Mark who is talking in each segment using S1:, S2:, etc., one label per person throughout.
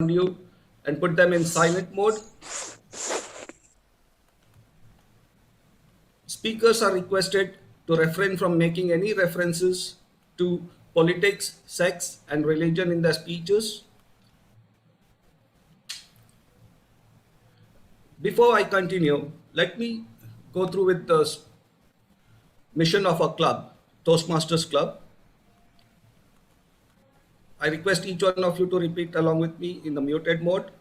S1: you and put them in silent mode. Speakers are requested to refrain from making any references to politics, sex, and religion in their speeches. Before I continue, let me go through with the mission of our club, Toastmasters Club. I request each one of you to repeat along with me in the muted mode.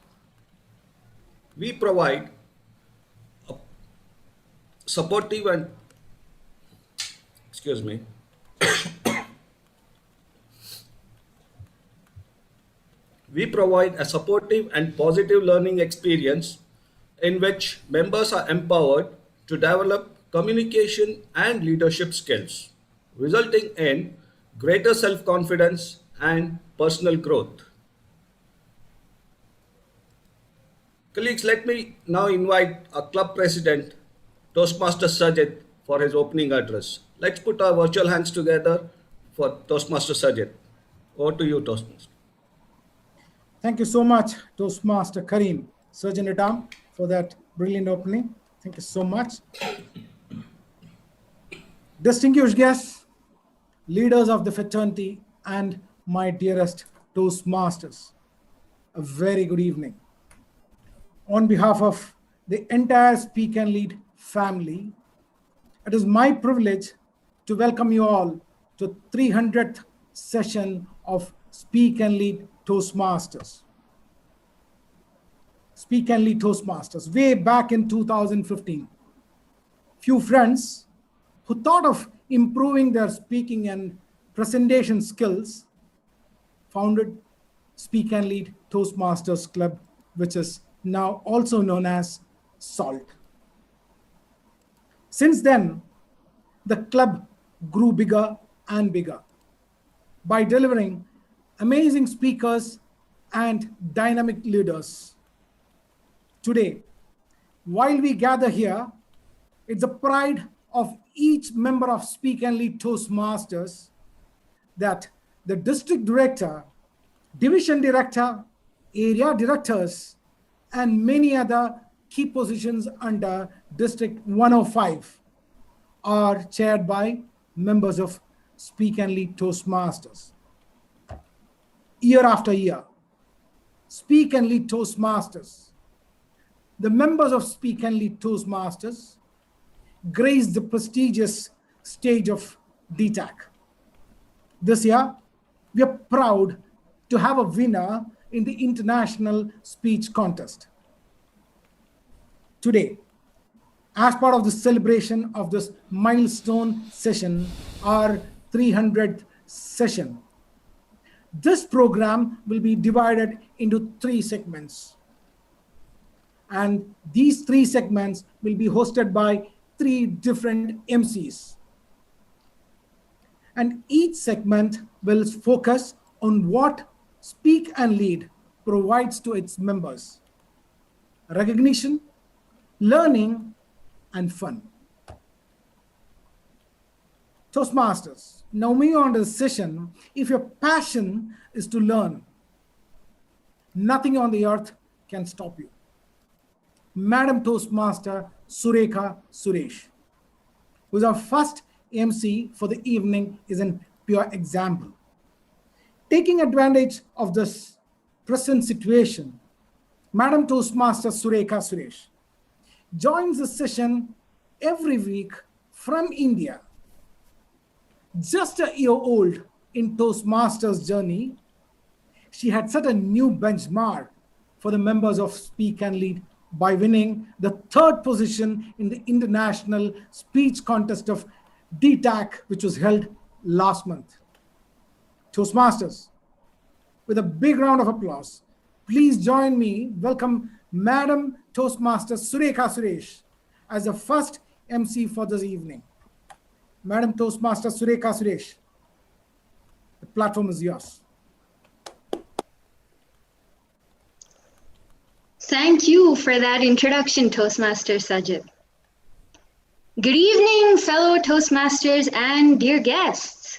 S1: We provide a supportive and, excuse me, we provide a supportive and positive learning experience in which members are empowered to develop communication and leadership skills, resulting in greater self-confidence and personal growth. Colleagues, let me now invite our club president, Toastmaster Sajid, for his opening address. Let's put our virtual hands together for Toastmaster Sajid. Over to you, Toastmaster.
S2: Thank you so much, Toastmaster Karim, Surgeon at Arm, for that brilliant opening. Thank you so much. Distinguished guests, leaders of the fraternity, and my dearest Toastmasters, a very good evening. On behalf of the entire Speak and Lead family, it is my privilege to welcome you all to 300th session of Speak and Lead Toastmasters. Speak and Lead Toastmasters, way back in 2015. Few friends who thought of improving their speaking and presentation skills founded Speak and Lead Toastmasters Club, which is now also known as SALT. Since then, the club grew bigger and bigger by delivering amazing speakers and dynamic leaders. Today, while we gather here, it's the pride of each member of Speak and Lead Toastmasters that the district director, division director, area directors, and many other key positions under District 105 are chaired by members of Speak and Lead Toastmasters. Year after year, Speak and Lead Toastmasters, the members of Speak and Lead Toastmasters grace the prestigious stage of DTAC. This year, we are proud to have a winner in the International Speech Contest. Today, as part of the celebration of this milestone session, our 300th session, this program will be divided into 3 segments. And these 3 segments will be hosted by 3 different MCs. And each segment will focus on what Speak and Lead provides to its members: recognition, learning, and fun. Toastmasters, now moving on to the session, if your passion is to learn, nothing on the earth can stop you. Madam Toastmaster Surekha Suresh, who is our first MC for the evening, is a pure example. Taking advantage of this present situation, Madam Toastmaster Surekha Suresh joins the session every week from India. Just a year old in Toastmasters journey, she had set a new benchmark for the members of Speak and Lead by winning the 3rd position in the International Speech Contest of DTAC, which was held last month. Toastmasters, with a big round of applause, please join me welcome Madam Toastmaster Surekha Suresh as the first MC for this evening. Madam Toastmaster Surekha Suresh, the platform is yours.
S3: Thank you for that introduction, Toastmaster Sajid. Good evening, fellow Toastmasters and dear guests.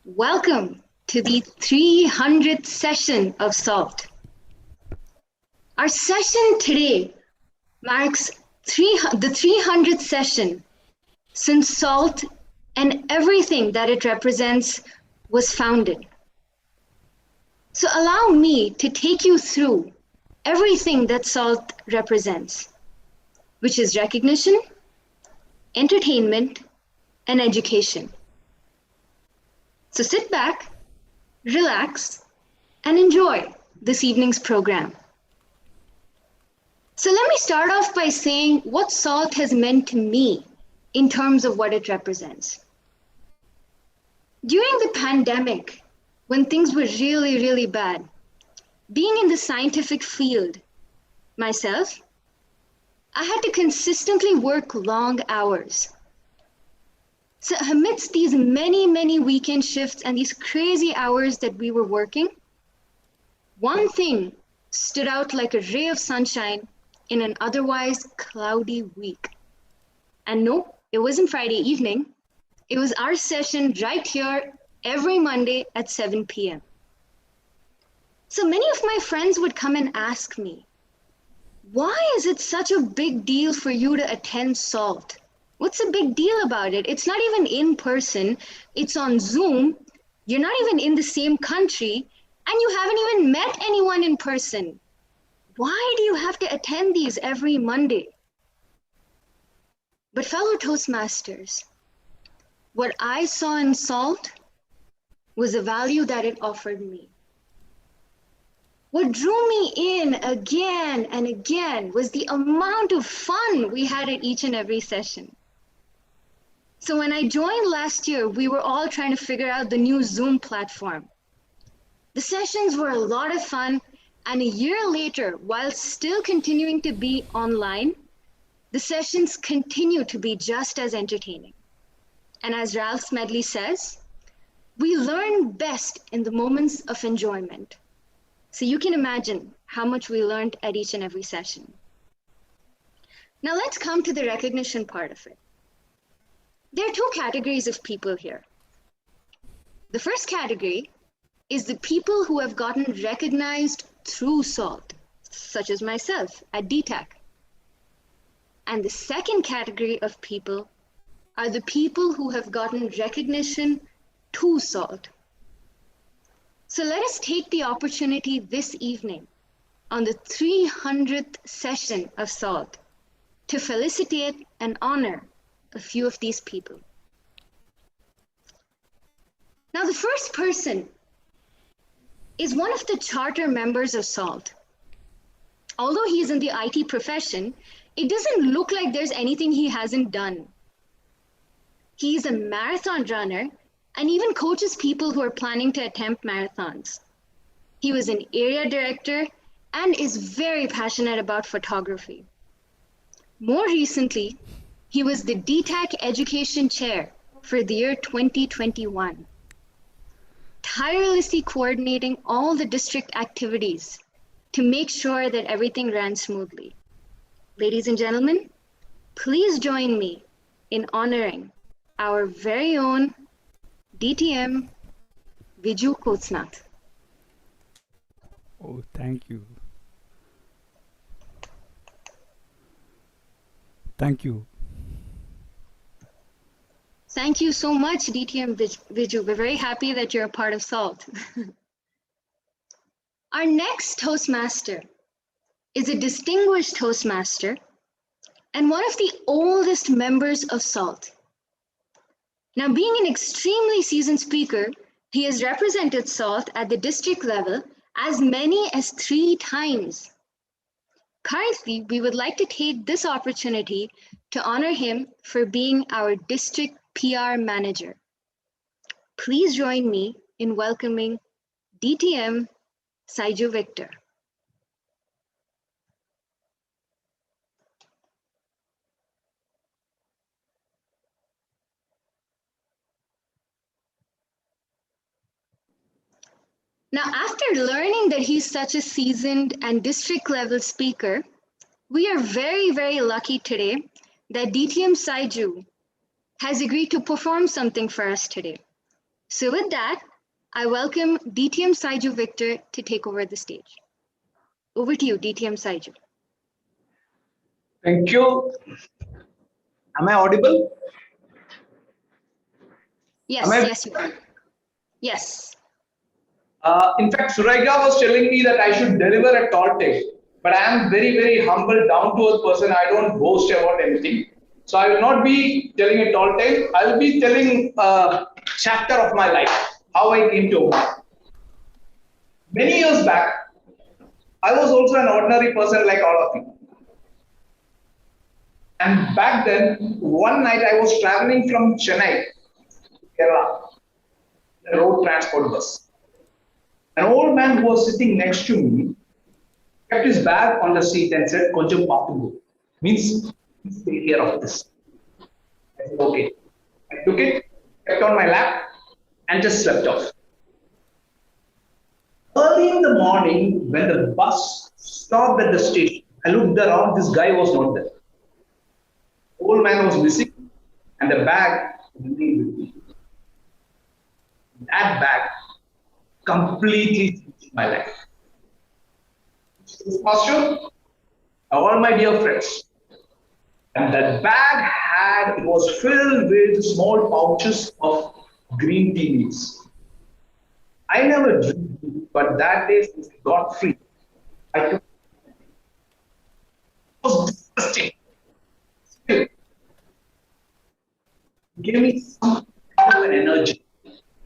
S3: Welcome to the 300th session of SALT. Our session today marks the 300th session since SALT and everything that it represents was founded. So allow me to take you through everything that SALT represents, which is recognition, entertainment, and education. So sit back, relax, and enjoy this evening's program. So let me start off by saying what SALT has meant to me in terms of what it represents. During the pandemic, when things were really, really bad, being in the scientific field myself, I had to consistently work long hours. So amidst these many, many weekend shifts and these crazy hours that we were working, one thing stood out like a ray of sunshine in an otherwise cloudy week. And no, it wasn't Friday evening. It was our session right here every Monday at 7 p.m. So many of my friends would come and ask me, why is it such a big deal for you to attend SALT? What's the big deal about it? It's not even in person. It's on Zoom. You're not even in the same country, and you haven't even met anyone in person. Why do you have to attend these every Monday? But fellow Toastmasters, what I saw in SALT was the value that it offered me. What drew me in again and again was the amount of fun we had at each and every session. So when I joined last year, we were all trying to figure out the new Zoom platform. The sessions were a lot of fun, and a year later, while still continuing to be online, the sessions continue to be just as entertaining. And as Ralph Smedley says, we learn best in the moments of enjoyment. So you can imagine how much we learned at each and every session. Now let's come to the recognition part of it. There are two categories of people here. The first category is the people who have gotten recognized through SALT, such as myself at DTAC. And the second category of people are the people who have gotten recognition to SALT. So let us take the opportunity this evening on the 300th session of SALT to felicitate and honor a few of these people. Now, the first person is one of the charter members of SALT. Although he's in the IT profession, it doesn't look like there's anything he hasn't done. He's a marathon runner and even coaches people who are planning to attempt marathons. He was an area director and is very passionate about photography. More recently, he was the DTAC Education Chair for the year 2021, tirelessly coordinating all the district activities to make sure that everything ran smoothly. Ladies and gentlemen, please join me in honoring our very own DTM Viju Kotsnath.
S4: Oh, thank you. Thank you.
S3: Thank you so much, DTM Viju. We're very happy that you're a part of SALT. Our next Toastmaster is a distinguished Toastmaster and one of the oldest members of SALT. Now, being an extremely seasoned speaker, he has represented SALT at the district level as many as 3 times. Currently, we would like to take this opportunity to honor him for being our district PR manager. Please join me in welcoming DTM Saiju Victor. Now, after learning that he's such a seasoned and district level speaker, we are very, very lucky today that DTM Saiju has agreed to perform something for us today. So with that, I welcome DTM Saiju Victor to take over the stage. Over to you, DTM Saiju.
S4: Thank you. Am I audible?
S3: Yes,
S4: Am I?
S3: yes, you are. Yes.
S4: In fact, Suraiga was telling me that I should deliver a tall tale, but I am very, very humble, down to earth person. I don't boast about anything. So I will not be telling a tall tale. I will be telling a chapter of my life, how I came to Oman. Many years back, I was also an ordinary person like all of you. And back then, one night I was traveling from Chennai to Kerala, in a road transport bus. An old man who was sitting next to me kept his bag on the seat and said, Konjam Patungu. Means, take care of this. I said, okay. I took it, kept on my lap, and just slept off. Early in the morning, when the bus stopped at the station, I looked around, this guy was not there. The old man was missing, and the bag remained with me. That bag completely changed my life. Master, all my dear friends, and that bag it was filled with small pouches of green tea leaves. I never drink tea, but that day since I got free, I took it. Was disgusting. Still, it gave me some kind of energy.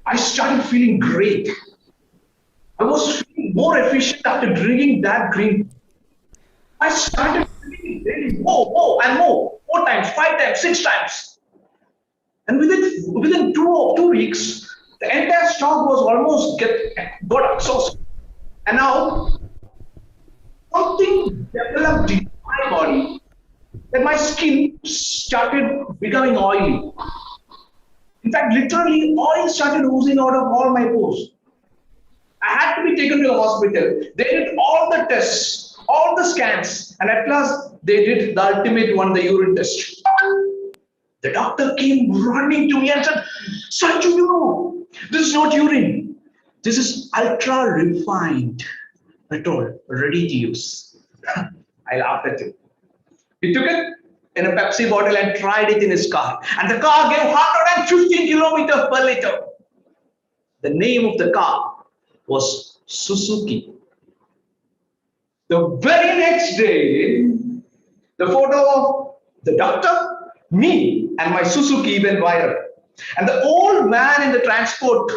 S4: I started feeling great. I was feeling more efficient after drinking that green tea. I started feeling really more, and more, 4 times, 5 times, 6 times. And within 2 weeks, the entire stock was almost got exhausted. And now something developed in my body that my skin started becoming oily. In fact, literally oil started oozing out of all my pores. I had to be taken to the hospital. They did all the tests, all the scans, and at last they did the ultimate one, the urine test. The doctor came running to me and said, Sanju, you know, this is not urine. This is ultra refined petrol, ready to use. I laughed at him. He took it in a Pepsi bottle and tried it in his car. And the car gave 150 kilometers per liter. The name of the car was Suzuki. The very next day, the photo of the doctor, me, and my Suzuki went viral. And the old man in the transport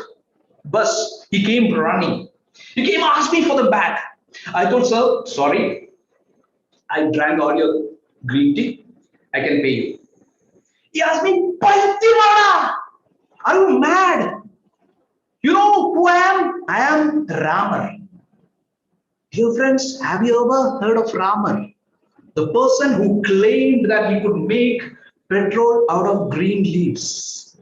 S4: bus, he came running. He came asked me for the bag. I told, sir, sorry, I drank all your green tea. I can pay you. He asked me, Paitimana, are you mad? You know who I am? I am Ramar. Dear friends, have you ever heard of Ramar? The person who claimed that he could make petrol out of green leaves.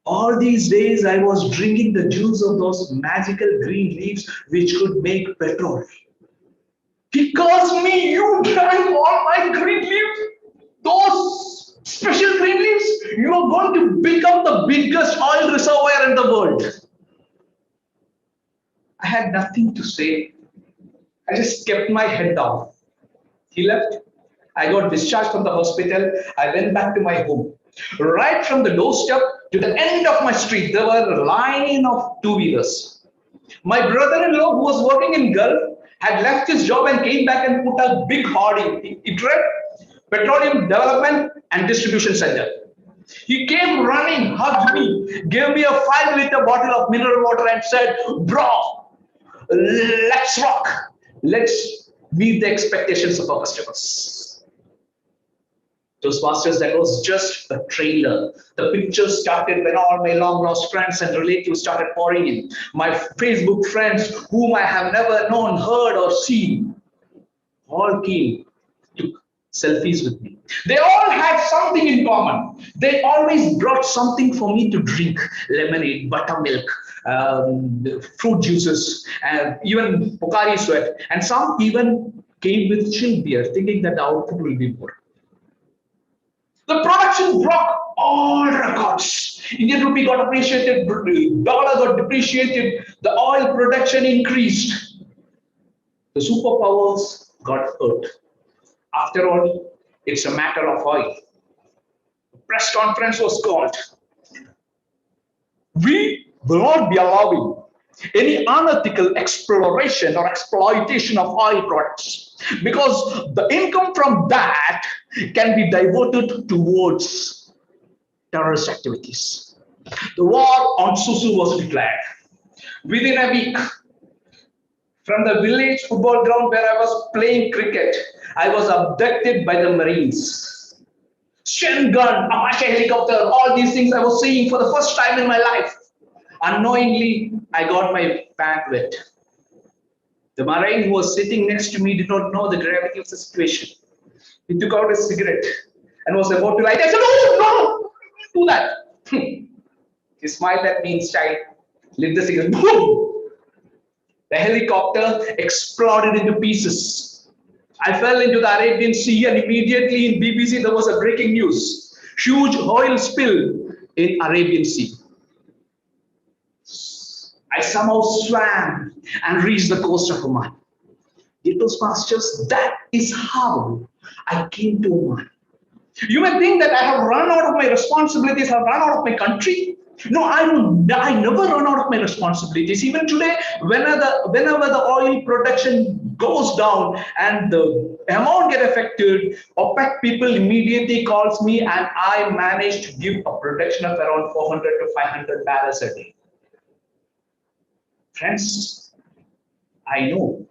S4: All these days I was drinking the juice of those magical green leaves which could make petrol. He calls me, you drank all my green leaves, those special green leaves, you are going to become the biggest oil reservoir in the world. I had nothing to say. I just kept my head down. He left. I got discharged from the hospital. I went back to my home. Right from the doorstep to the end of my street, there were a line of two-wheelers. My brother-in-law, who was working in Gulf, had left his job and came back and put a big hoarding. It read Petroleum Development and Distribution Center. He came running, hugged me, gave me a 5-liter bottle of mineral water and said, bro, let's rock. Let's meet the expectations of our customers. Those masters, that was just a trailer. The pictures started when all my long lost friends and relatives started pouring in. My Facebook friends, whom I have never known, heard, or seen, all came, took selfies with me. They all had something in common. They always brought something for me to drink: lemonade, buttermilk, fruit juices, even Pocari Sweat. And some even came with chilled beer, thinking that the output will be more. The production broke all records. Indian rupee got appreciated, dollar got depreciated, the oil production increased. The superpowers got hurt. After all, it's a matter of oil. The press conference was called. We will not be allowing any unethical exploration or exploitation of oil products because the income from that can be diverted towards terrorist activities. The war on Susu was declared. Within a week, from the village football ground where I was playing cricket, I was abducted by the Marines. Shen gun, Apache helicopter, all these things I was seeing for the first time in my life. Unknowingly, I got my pant wet. The Marine who was sitting next to me did not know the gravity of the situation. He took out a cigarette and was about to light it. I said, "No, no, don't do that." He smiled at me inside, lit the cigarette. Boom! The helicopter exploded into pieces. I fell into the Arabian Sea, and immediately in BBC there was a breaking news. Huge oil spill in Arabian Sea. I somehow swam and reached the coast of Oman. Dear Toastmasters, that is how I came to Oman. You may think that I have run out of my responsibilities, have run out of my country. No, I don't. I never run out of my responsibilities. Even today, whenever the oil production goes down and the amount get affected, OPEC people immediately calls me, and I manage to give a production of around 400 to 500 barrels a day. Friends, I know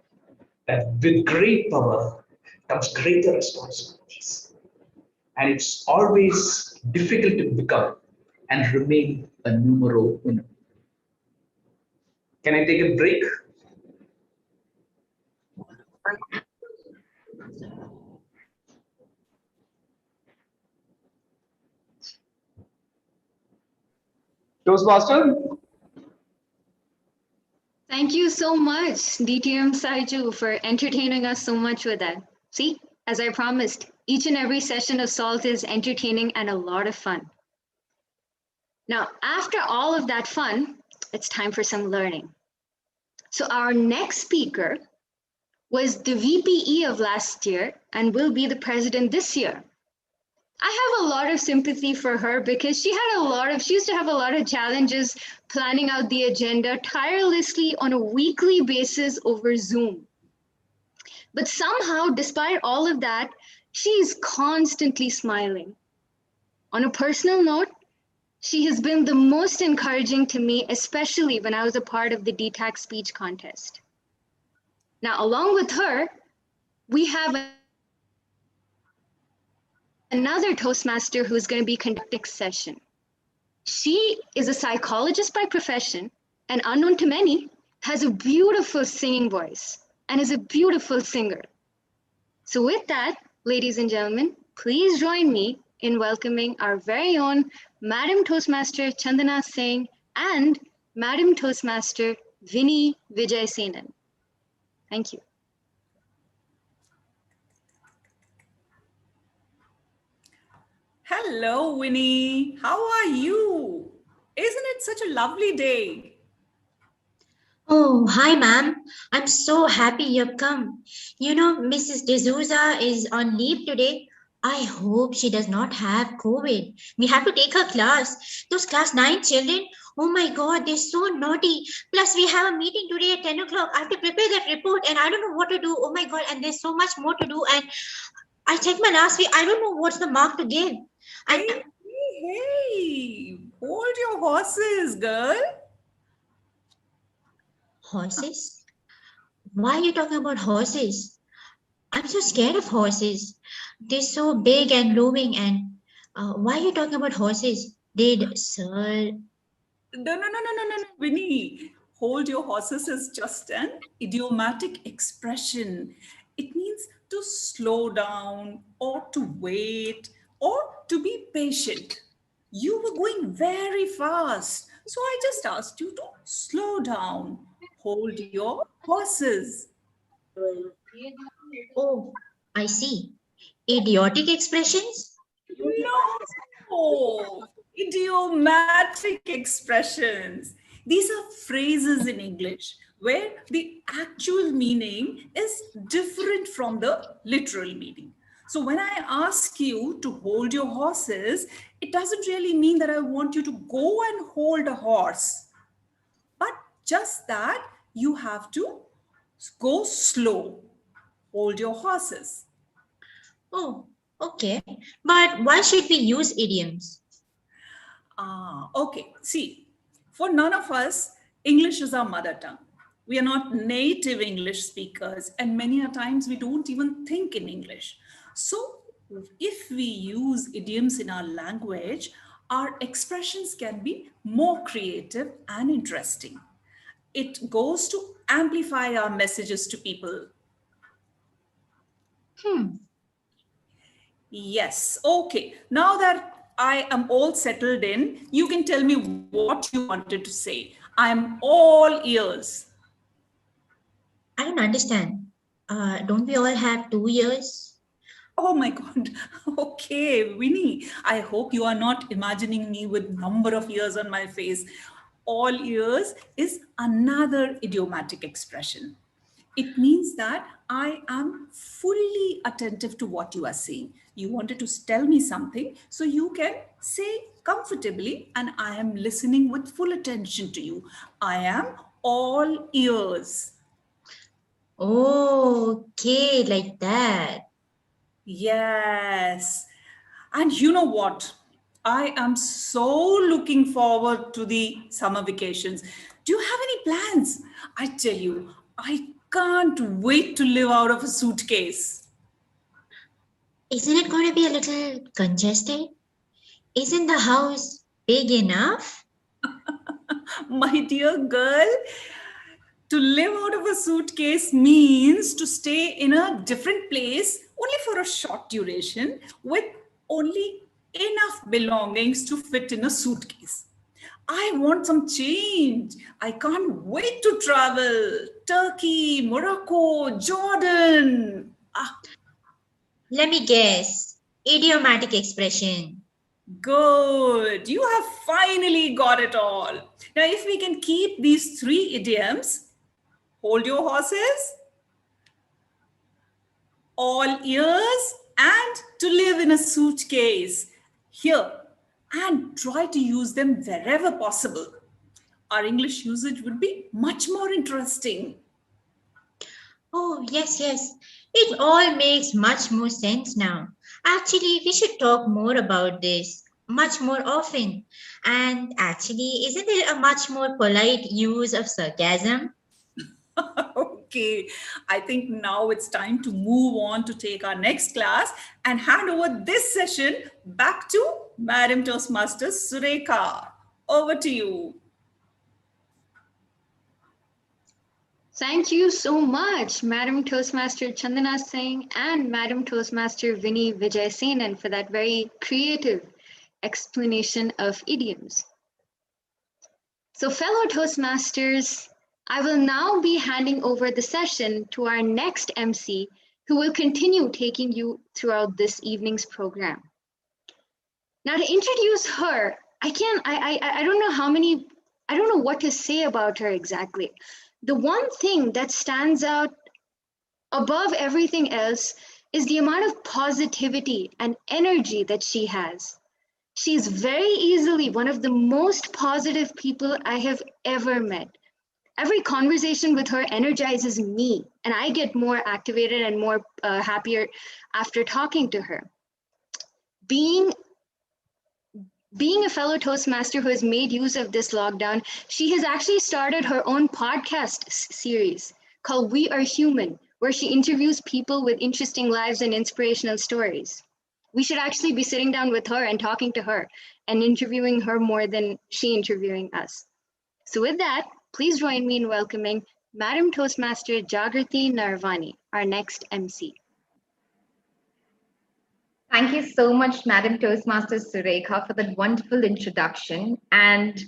S4: that with great power comes greater responsibilities. And it's always difficult to become and remain a numero uno. Can I take a break? Toastmaster?
S3: Thank you so much, DTM Saiju, for entertaining us so much with that. See, as I promised, each and every session of SALT is entertaining and a lot of fun. Now, after all of that fun, it's time for some learning. So our next speaker was the VPE of last year and will be the president this year. I have a lot of sympathy for her because she used to have a lot of challenges planning out the agenda tirelessly on a weekly basis over Zoom. But somehow, despite all of that, she's constantly smiling. On a personal note, she has been the most encouraging to me, especially when I was a part of the DTAC speech contest. Now, along with her, we have another Toastmaster who's going to be conducting this session. She is a psychologist by profession and, unknown to many, has a beautiful singing voice and is a beautiful singer. So with that, ladies and gentlemen, please join me in welcoming our very own Madam Toastmaster Chandana Singh and Madam Toastmaster Vinny Vijay Senan. Thank you.
S5: Hello, Winnie. How are you? Isn't it such a lovely day?
S6: Oh, hi, ma'am. I'm so happy you've come. You know, Mrs. D'Souza is on leave today. I hope she does not have COVID. We have to take her class. Those class 9 children, oh my God, they're so naughty. Plus, we have a meeting today at 10 o'clock. I have to prepare that report and I don't know what to do. Oh my God, and there's so much more to do. And I checked my last week. I don't know what's the mark to give. And
S5: Hey, hold your horses, girl.
S6: horses? Why are you talking about horses? I'm so scared of horses. They're so big and looming. And why are you talking about horses? Did Sir...
S5: No, Winnie. Hold your horses is just an idiomatic expression. It means to slow down or to wait or to be patient. You were going very fast, so I just asked you to slow down. Hold your horses.
S6: Oh, I see. Idiotic expressions?
S5: No, idiomatic expressions. These are phrases in English where the actual meaning is different from the literal meaning. So when I ask you to hold your horses, it doesn't really mean that I want you to go and hold a horse, but just that you have to go slow, hold your horses.
S6: Oh, okay. But why should we use idioms?
S5: Okay. See, for none of us, English is our mother tongue. We are not native English speakers, and many a times we don't even think in English. So, if we use idioms in our language, our expressions can be more creative and interesting. It goes to amplify our messages to people.
S6: Hmm.
S5: Yes. Okay. Now that I am all settled in, you can tell me what you wanted to say. I'm all ears.
S6: I don't understand. Don't we all have 2 years?
S5: Oh my God. Okay, Winnie. I hope you are not imagining me with number of ears on my face. All ears is another idiomatic expression. It means that I am fully attentive to what you are saying. You wanted to tell me something, so you can say comfortably, and I am listening with full attention to you. I am all ears.
S6: Okay, like that.
S5: Yes. And you know what? I am so looking forward to the summer vacations. Do you have any plans? I tell you, I can't wait to live out of a suitcase.
S6: Isn't it going to be a little congested? Isn't the house big enough?
S5: My dear girl, to live out of a suitcase means to stay in a different place only for a short duration with only enough belongings to fit in a suitcase. I want some change. I can't wait to travel. Turkey, Morocco, Jordan.
S6: Let me guess. Idiomatic expression.
S5: Good. You have finally got it all. Now, if we can keep these three idioms, hold your horses, all ears, and to live in a suitcase here, and try to use them wherever possible, our English usage would be much more interesting.
S6: Oh, yes, yes. It all makes much more sense now. Actually, we should talk more about this much more often. And actually, isn't it a much more polite use of sarcasm?
S5: Okay, I think now it's time to move on to take our next class and hand over this session back to Madam Toastmasters Sureka. Over to you.
S3: Thank you so much, Madam Toastmaster Chandana Singh and Madam Toastmaster Vinny Vijay for that very creative explanation of idioms. So, fellow Toastmasters, I will now be handing over the session to our next MC, who will continue taking you throughout this evening's program. Now, to introduce her, I don't know I don't know what to say about her exactly. The one thing that stands out above everything else is the amount of positivity and energy that she has. She's very easily one of the most positive people I have ever met. Every conversation with her energizes me, and I get more activated and more happier after talking to her. Being a fellow Toastmaster who has made use of this lockdown, she has actually started her own podcast series called We Are Human, where she interviews people with interesting lives and inspirational stories. We should actually be sitting down with her and talking to her and interviewing her more than she interviewing us. So with that, please join me in welcoming Madam Toastmaster Jagrati Narvani, our next MC.
S7: Thank you so much, Madam Toastmaster Sureka, for that wonderful introduction and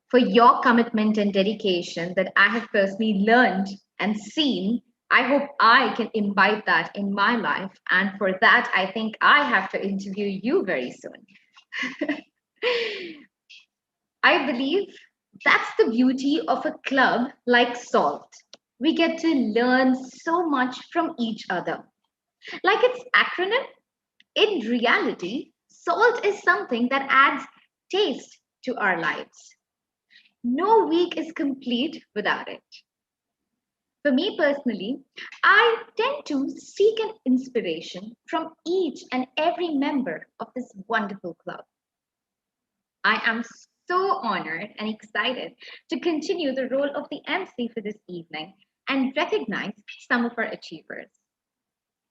S7: for your commitment and dedication that I have personally learned and seen. I hope I can imbibe that in my life. And for that, I think I have to interview you very soon. I believe That's the beauty of a club like SALT. We get to learn so much from each other. Like its acronym, in reality, salt is something that adds taste to our lives. No week is complete without it. For me personally, I tend to seek an inspiration from each and every member of this wonderful club. I am so honored and excited to continue the role of the MC for this evening and recognize some of our achievers.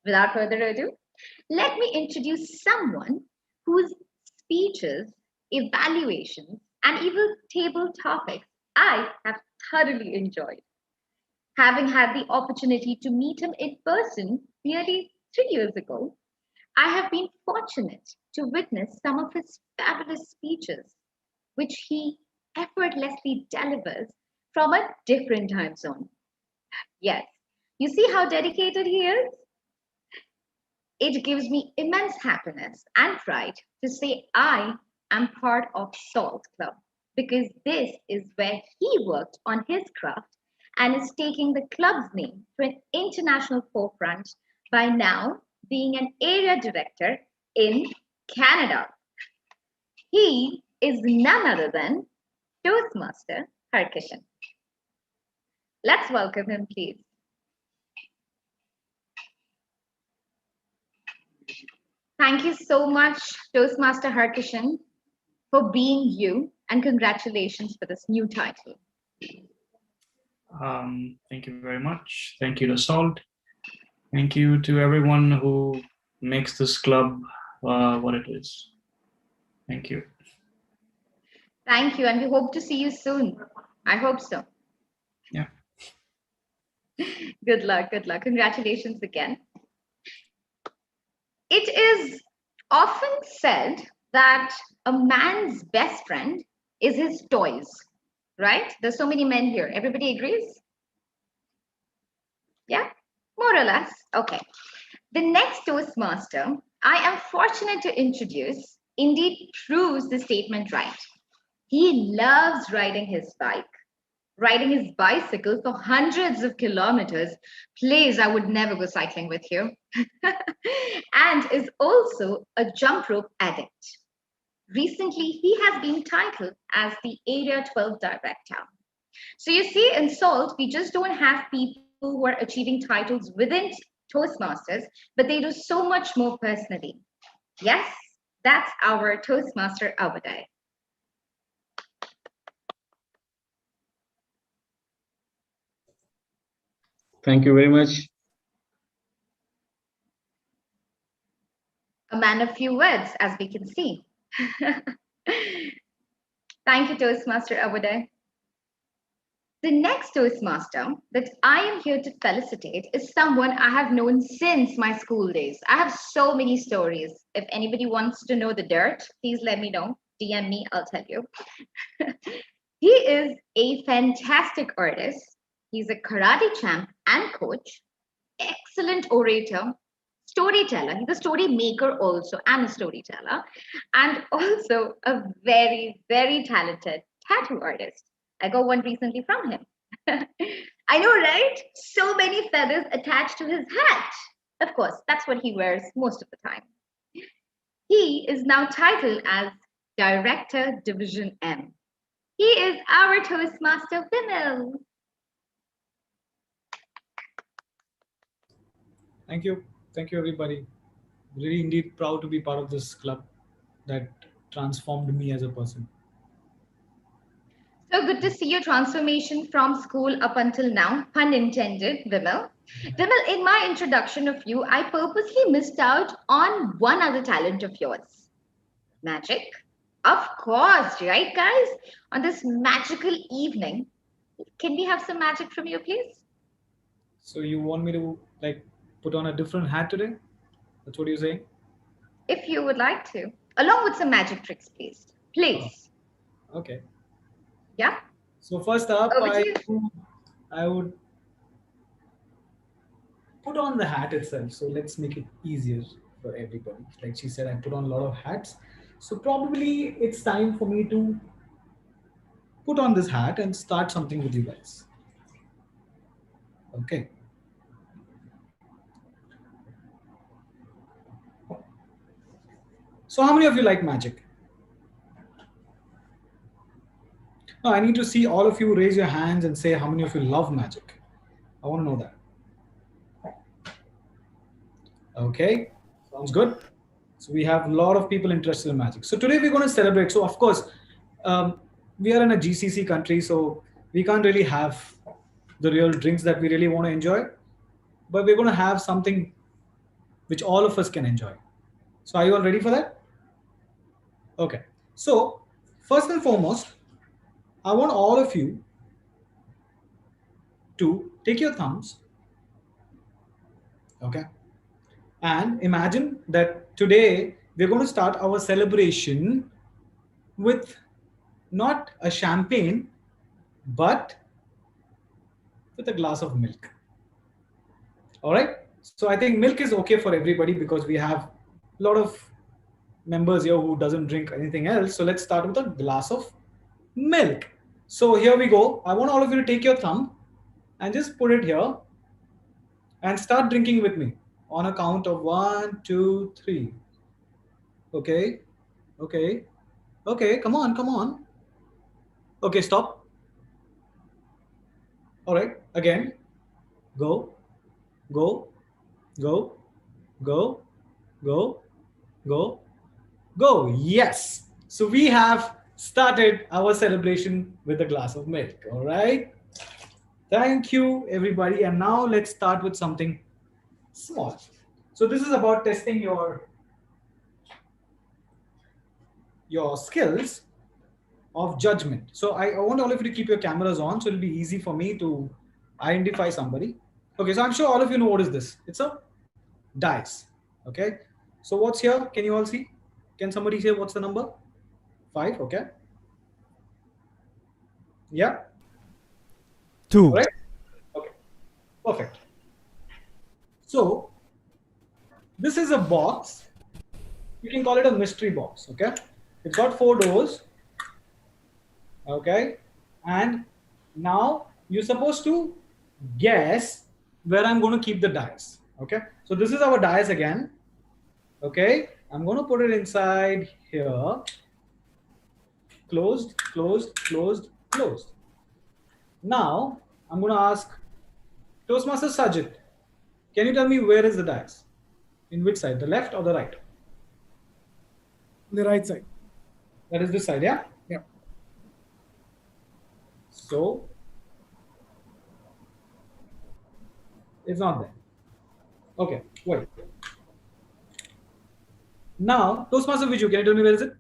S7: Without further ado, let me introduce someone whose speeches, evaluations, and even table topics I have thoroughly enjoyed. Having had the opportunity to meet him in person nearly 3 years ago, I have been fortunate to witness some of his fabulous speeches, which he effortlessly delivers from a different time zone. Yes, you see how dedicated he is? It gives me immense happiness and pride to say I am part of Salt Club because this is where he worked on his craft and is taking the club's name to an international forefront by now being an area director in Canada. He is none other than Toastmaster Harkishan. Let's welcome him, please. Thank you so much, Toastmaster Harkishan, for being you, and congratulations for this new title.
S8: Thank you very much. Thank you to Salt. Thank you to everyone who makes this club what it is. Thank you.
S7: Thank you, and we hope to see you soon. I hope so.
S8: Yeah.
S7: Good luck, good luck. Congratulations again. It is often said that a man's best friend is his toys, right? There's so many men here. Everybody agrees? Yeah, more or less. Okay. The next Toastmaster I am fortunate to introduce indeed proves the statement right. He loves riding his bicycle for hundreds of kilometers. Please, I would never go cycling with you. And is also a jump rope addict. Recently, he has been titled as the Area 12 Director. So you see, in SALT, we just don't have people who are achieving titles within Toastmasters, but they do so much more personally. Yes, that's our Toastmaster Abadai.
S9: Thank you very much.
S7: A man of few words, as we can see. Thank you, Toastmaster Abadai. The next Toastmaster that I am here to felicitate is someone I have known since my school days. I have so many stories. If anybody wants to know the dirt, please let me know. DM me, I'll tell you. He is a fantastic artist. He's a karate champ and coach, excellent orator, storyteller. He's a story maker also and a storyteller, and also a very, very talented tattoo artist. I got one recently from him. I know, right? So many feathers attached to his hat. Of course, that's what he wears most of the time. He is now titled as Director Division M. He is our Toastmaster Vimal.
S10: Thank you. Thank you, everybody. Really, indeed, proud to be part of this club that transformed me as a person.
S7: So good to see your transformation from school up until now, pun intended, Vimal. Vimal, in my introduction of you, I purposely missed out on one other talent of yours, magic. Of course, right, guys? On this magical evening, can we have some magic from you, please?
S10: So you want me to like put on a different hat today? That's what you're saying?
S7: If you would like to, along with some magic tricks, please. Please.
S10: Okay.
S7: Yeah?
S10: So first up,
S7: Over to you.
S10: I would put on the hat itself. So let's make it easier for everybody. Like she said, I put on a lot of hats. So probably it's time for me to put on this hat and start something with you guys. Okay. So how many of you like magic? No, I need to see all of you raise your hands and say how many of you love magic. I want to know that. Okay, sounds good. So we have a lot of people interested in magic. So today we're going to celebrate. So of course, we are in a GCC country, so we can't really have the real drinks that we really want to enjoy. But we're going to have something which all of us can enjoy. So are you all ready for that? Okay. So first and foremost, I want all of you to take your thumbs. Okay. And imagine that today we're going to start our celebration with not a champagne, but with a glass of milk. All right. So I think milk is okay for everybody because we have a lot of members here who doesn't drink anything else. So let's start with a glass of milk. So here we go. I want all of you to take your thumb and just put it here and start drinking with me on a count of 1, 2, 3. Okay. Okay. Okay. Come on. Come on. Okay. Stop. All right. Again. Go. Go. Go. Go. Go. Go. Go. Yes. So we have started our celebration with a glass of milk. All right. Thank you, everybody. And now let's start with something small. So this is about testing your skills of judgment. So I want all of you to keep your cameras on so it'll be easy for me to identify somebody. Okay, so I'm sure all of you know what is this. It's a dice. Okay. So what's here? Can you all see? Can somebody say what's the number? 5. Okay. Yeah.
S11: 2.
S10: All right. Okay. Perfect. So this is a box. You can call it a mystery box. Okay. It's got 4 doors. Okay. And now you're supposed to guess where I'm going to keep the dice. Okay. So this is our dice again. Okay. I'm going to put it inside here. Closed, closed, closed, closed. Now I'm going to ask Toastmaster Sajid, can you tell me where is the dice? In which side, the left or the right?
S2: The right side.
S10: That is this side, yeah?
S2: Yeah.
S10: So it's not there. Okay, wait. Now, Toastmaster Viju, can you tell me where is it?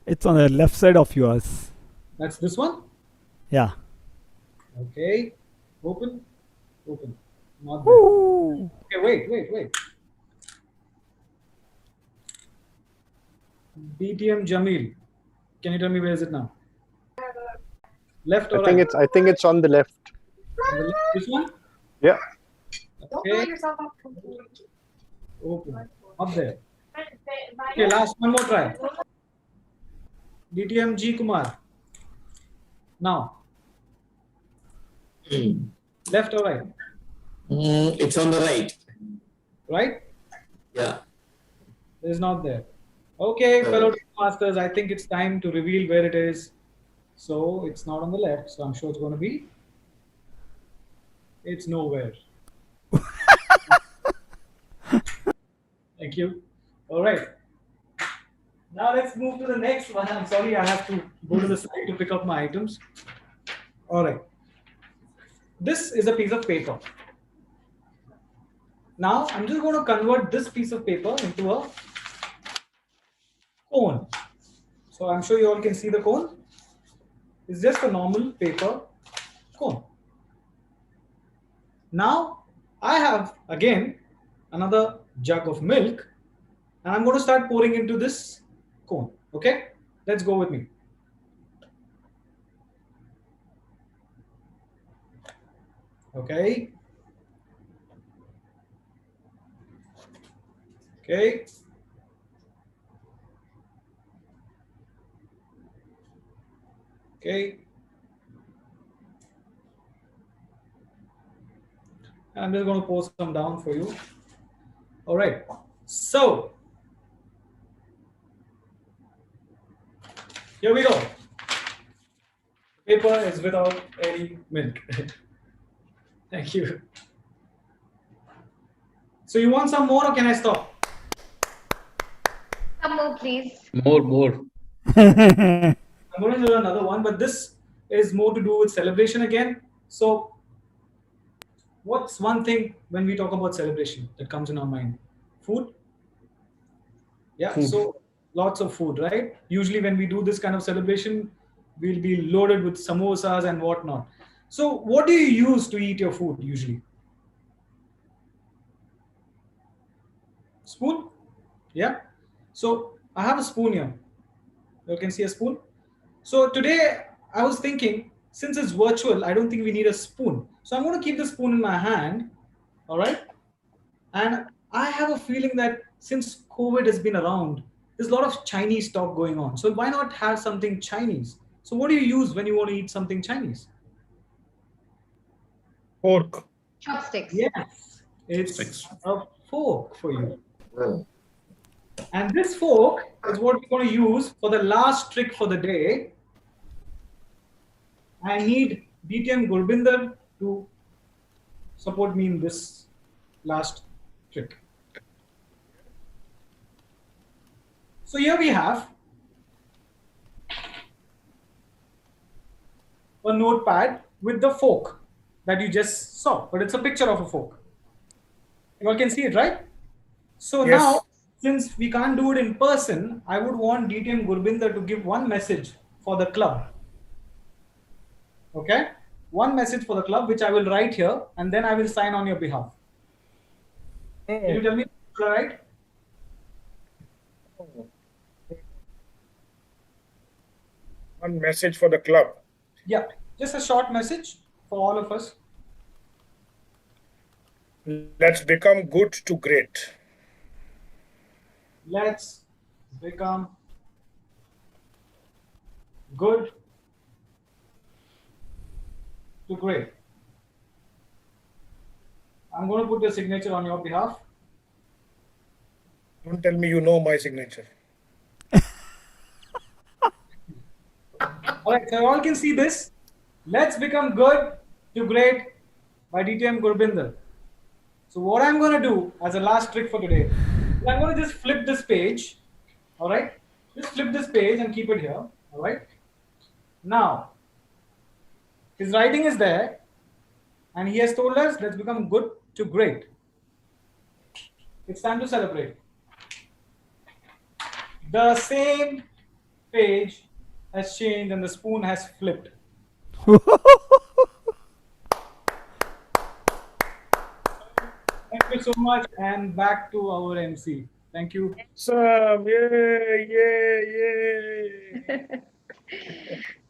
S11: It's on the left side of yours.
S10: That's this one?
S11: Yeah.
S10: Okay. Open. Open. Not there.
S11: Woo!
S10: Okay, wait. BTM Jamil. Can you tell me where is it now? Left or right?
S12: I think it's on the left.
S10: On the left, this one?
S12: Yeah.
S10: Okay. Open. Up there. Okay, last one more try. DTM G Kumar. Now. Left or right?
S13: It's on the right.
S10: Right?
S13: Yeah.
S10: It is not there. Okay, fellow masters, I think it's time to reveal where it is. So it's not on the left, so I'm sure it's going to be. It's nowhere. Thank you. All right. Now let's move to the next one. I'm sorry, I have to go to the side to pick up my items. All right. This is a piece of paper. Now I'm just going to convert this piece of paper into a cone. So I'm sure you all can see the cone. It's just a normal paper cone. Now I have again another jug of milk and I'm going to start pouring into this cone. Okay, let's go with me. Okay. Okay. Okay. I'm just going to pour some down for you. All right. So here we go. Paper is without any milk. Thank you. So you want some more or can I stop?
S7: Some more, please.
S9: More.
S10: I'm going to do another one, but this is more to do with celebration again. So what's one thing when we talk about celebration that comes in our mind? Food? Yeah,
S9: Food.
S10: so lots of food, right? Usually when we do this kind of celebration, we'll be loaded with samosas and whatnot. So what do you use to eat your food usually? Spoon? Yeah. So I have a spoon here. You can see a spoon. So today I was thinking, since it's virtual, I don't think we need a spoon. So I'm going to keep the spoon in my hand. All right. And I have a feeling that since COVID has been around, there's a lot of Chinese talk going on. So why not have something Chinese? So what do you use when you want to eat something Chinese?
S1: Pork.
S7: Chopsticks.
S10: Yes, it's
S1: Six.
S10: a fork for you. And this fork is what we're going to use for the last trick for the day. I need DTM Gurbinder to support me in this last trick. So here we have a notepad with the fork that you just saw, but it's a picture of a fork. You all can see it, right? So
S1: Yes.
S10: now, since we can't do it in person, I would want DTM Gurbinder to give one message for the club. Okay? One message for the club, which I will write here, and then I will sign on your behalf. Can you tell me what I write?
S1: One message for the club.
S10: Yeah, just a short message for all of us.
S1: Let's become good to great.
S10: Let's become good to great. I'm going to put the signature on your behalf.
S1: Don't tell me you know my signature.
S10: All right, so you all can see this. Let's become good to great by DTM Gurbinder. So what I'm going to do as a last trick for today, is I'm going to just flip this page. All right, just flip this page and keep it here. All right. Now, his writing is there, and he has told us let's become good to great. It's time to celebrate. The same page has changed and the spoon has flipped. Thank you so much, and back to our MC. Thank you.
S1: Awesome. Yay.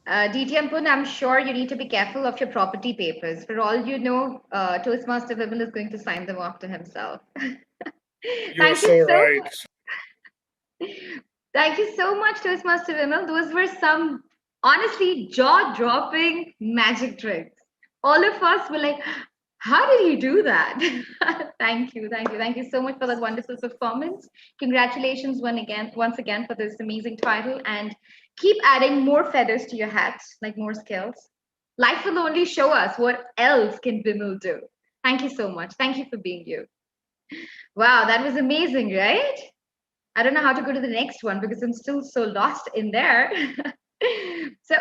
S7: DTM Pun, I'm sure you need to be careful of your property papers. For all you know, Toastmaster Vimal is going to sign them off to himself.
S1: You're so right.
S7: Thank you so much, Toastmaster Vimal. Those were some honestly jaw-dropping magic tricks. All of us were like, how did you do that? Thank you so much for that wonderful performance. Congratulations once again for this amazing title, and keep adding more feathers to your hats, like more skills. Life will only show us what else can Vimal do. Thank you so much. Thank you for being you. Wow, that was amazing, right? I don't know how to go to the next one because I'm still so lost in there. So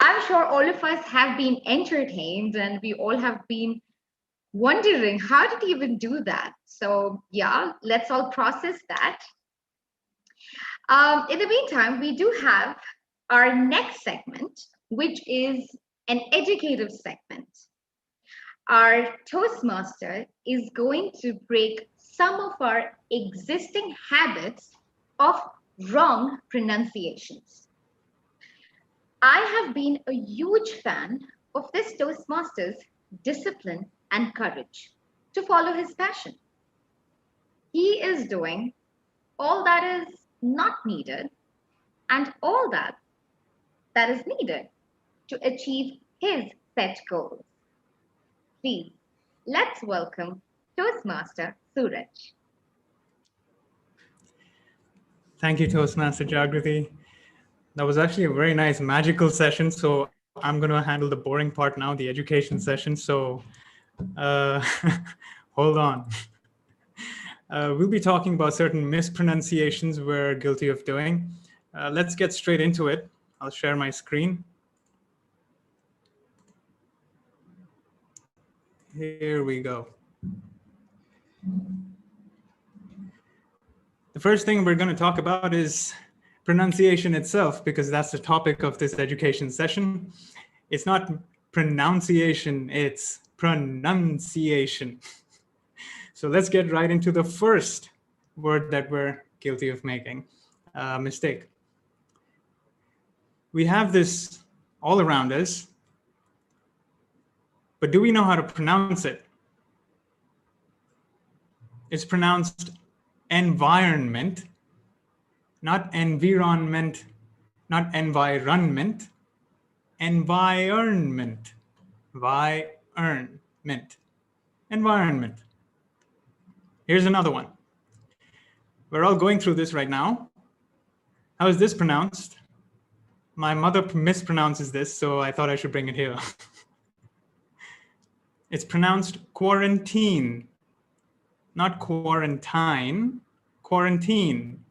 S7: I'm sure all of us have been entertained and we all have been wondering how did he even do that? So yeah, let's all process that. In the meantime, we do have our next segment, which is an educative segment. Our Toastmaster is going to break some of our existing habits of wrong pronunciations. I have been a huge fan of this Toastmaster's discipline and courage to follow his passion. He is doing all that is not needed and all that is needed. to achieve his set goals. Please, let's welcome Toastmaster Suraj.
S10: Thank you, Toastmaster Jagriti. That was actually a very nice magical session. So I'm going to handle the boring part now, the education session. So hold on. We'll be talking about certain mispronunciations we're guilty of doing. Let's get straight into it. I'll share my screen. Here we go. The first thing we're going to talk about is pronunciation itself, because that's the topic of this education session. It's not pronunciation, it's pronunciation. So let's get right into the first word that we're guilty of making a mistake. We have this all around us, but do we know how to pronounce it? It's pronounced environment, not environment, not environment, environment, environment. Here's another one. We're all going through this right now. How is this pronounced? My mother mispronounces this, so I thought I should bring it here. It's pronounced quarantine, not quarantine, quarantine.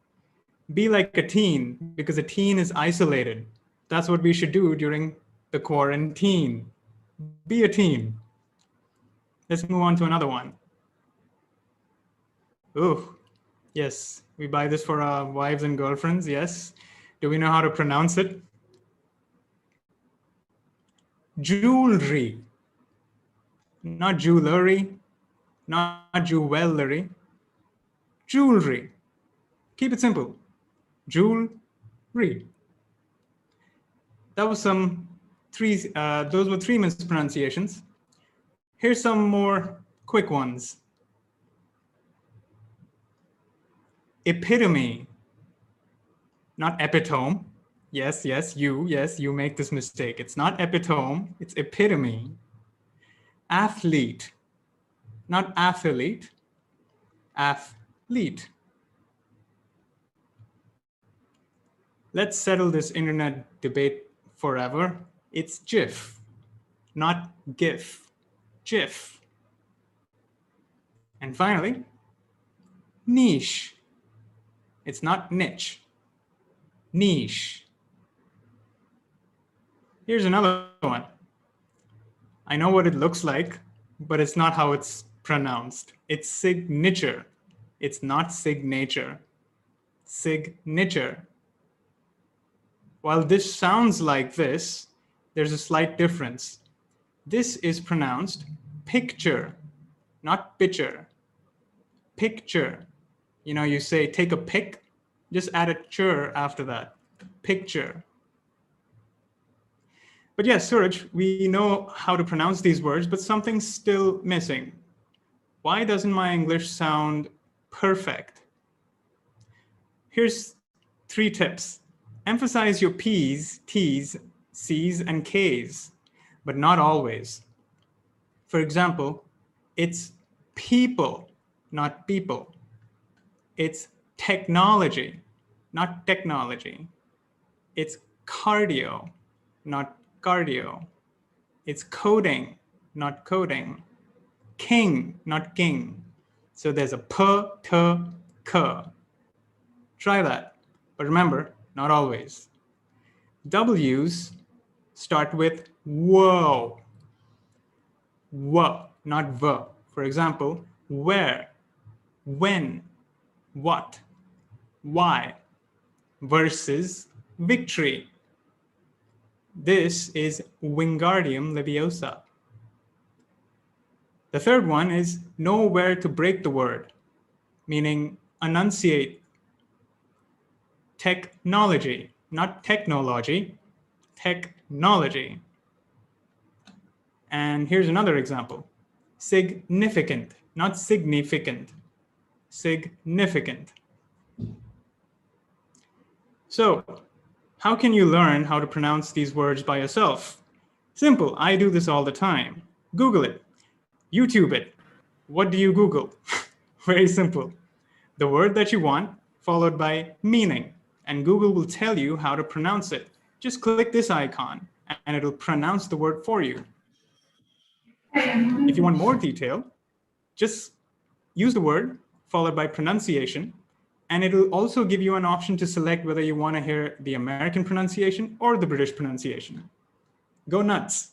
S10: Be like a teen, because a teen is isolated. That's what we should do during the quarantine. Be a teen. Let's move on to another one. Ooh, yes, we buy this for our wives and girlfriends, yes. Do we know how to pronounce it? Jewelry. Not jewelry, not jewelry. Jewelry. Keep it simple. Jewelry. That was those were three mispronunciations. Here's some more quick ones. Epitome, not epitome. Yes, you make this mistake. It's not epitome, it's epitome. Athlete, not athlete, athlete. Let's settle this internet debate forever. It's GIF, not GIF, GIF. And finally, niche. It's not niche, niche. Here's another one. I know what it looks like, but it's not how it's pronounced. It's signature. It's not signature. Signature. While this sounds like this, there's a slight difference. This is pronounced picture, not picture. Picture. You know, you say take a pic, just add a chur after that. Picture. But yes, Suraj, we know how to pronounce these words, but something's still missing. Why doesn't my English sound perfect? Here's 3 tips. Emphasize your P's, T's, C's, and K's, but not always. For example, it's people, not people. It's technology, not technology. It's cardio, not cardio. It's coding, not coding. King, not king. So there's a p, t, k. Try that. But remember, not always. W's start with whoa. W, not v. For example, where, when, what, why, versus victory. This is Wingardium Leviosa. The third one is know where to break the word, meaning enunciate. Technology, not technology, technology. And here's another example. Significant, not significant, significant. So, how can you learn how to pronounce these words by yourself? Simple. I do this all the time. Google it. YouTube it. What do you Google? Very simple. The word that you want, followed by meaning. And Google will tell you how to pronounce it. Just click this icon and it'll pronounce the word for you. If you want more detail, just use the word followed by pronunciation, and it'll also give you an option to select whether you want to hear the American pronunciation or the British pronunciation. Go nuts.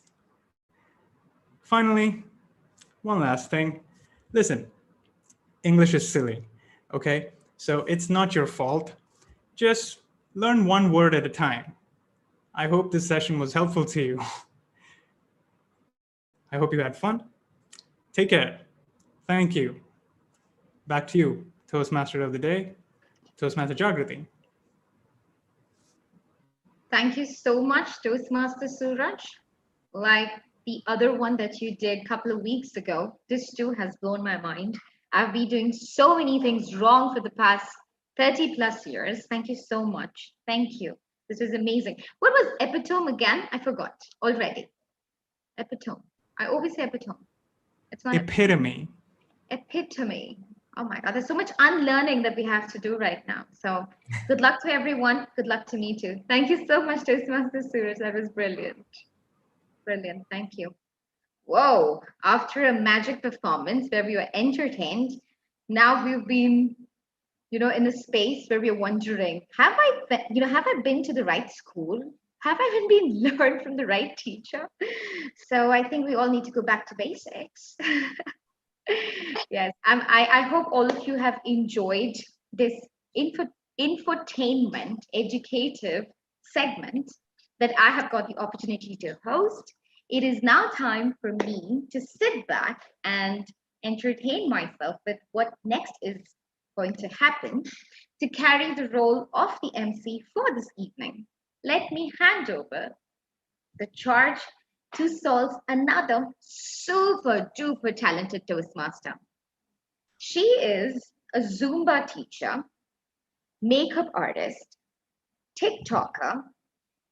S10: Finally, one last thing. Listen, English is silly, okay? So it's not your fault. Just learn one word at a time. I hope this session was helpful to you. I hope you had fun. Take care. Thank you. Back to you, Toastmaster of the Day, Toastmaster Jagrati.
S7: Thank you so much, Toastmaster Suraj. Like the other one that you did a couple of weeks ago, this too has blown my mind. I've been doing so many things wrong for the past 30 plus years. Thank you so much. Thank you. This was amazing. What was epitome again? I forgot already. Epitome. I always say epitome. It's not
S10: Epitome.
S7: Epitome. Oh my God, there's so much unlearning that we have to do right now. So good luck to everyone. Good luck to me too. Thank you so much, Toastmaster Suraj. That was brilliant. Brilliant. Thank you. Whoa. After a magic performance where we were entertained, now we've been, in a space where we're wondering, have I been to the right school? Have I even been learned from the right teacher? So I think we all need to go back to basics. Yes, I hope all of you have enjoyed this infotainment, educative segment that I have got the opportunity to host. It is now time for me to sit back and entertain myself with what next is going to happen to carry the role of the MC for this evening. Let me hand over the charge to Sol's another super duper talented Toastmaster. She is a Zumba teacher, makeup artist, TikToker,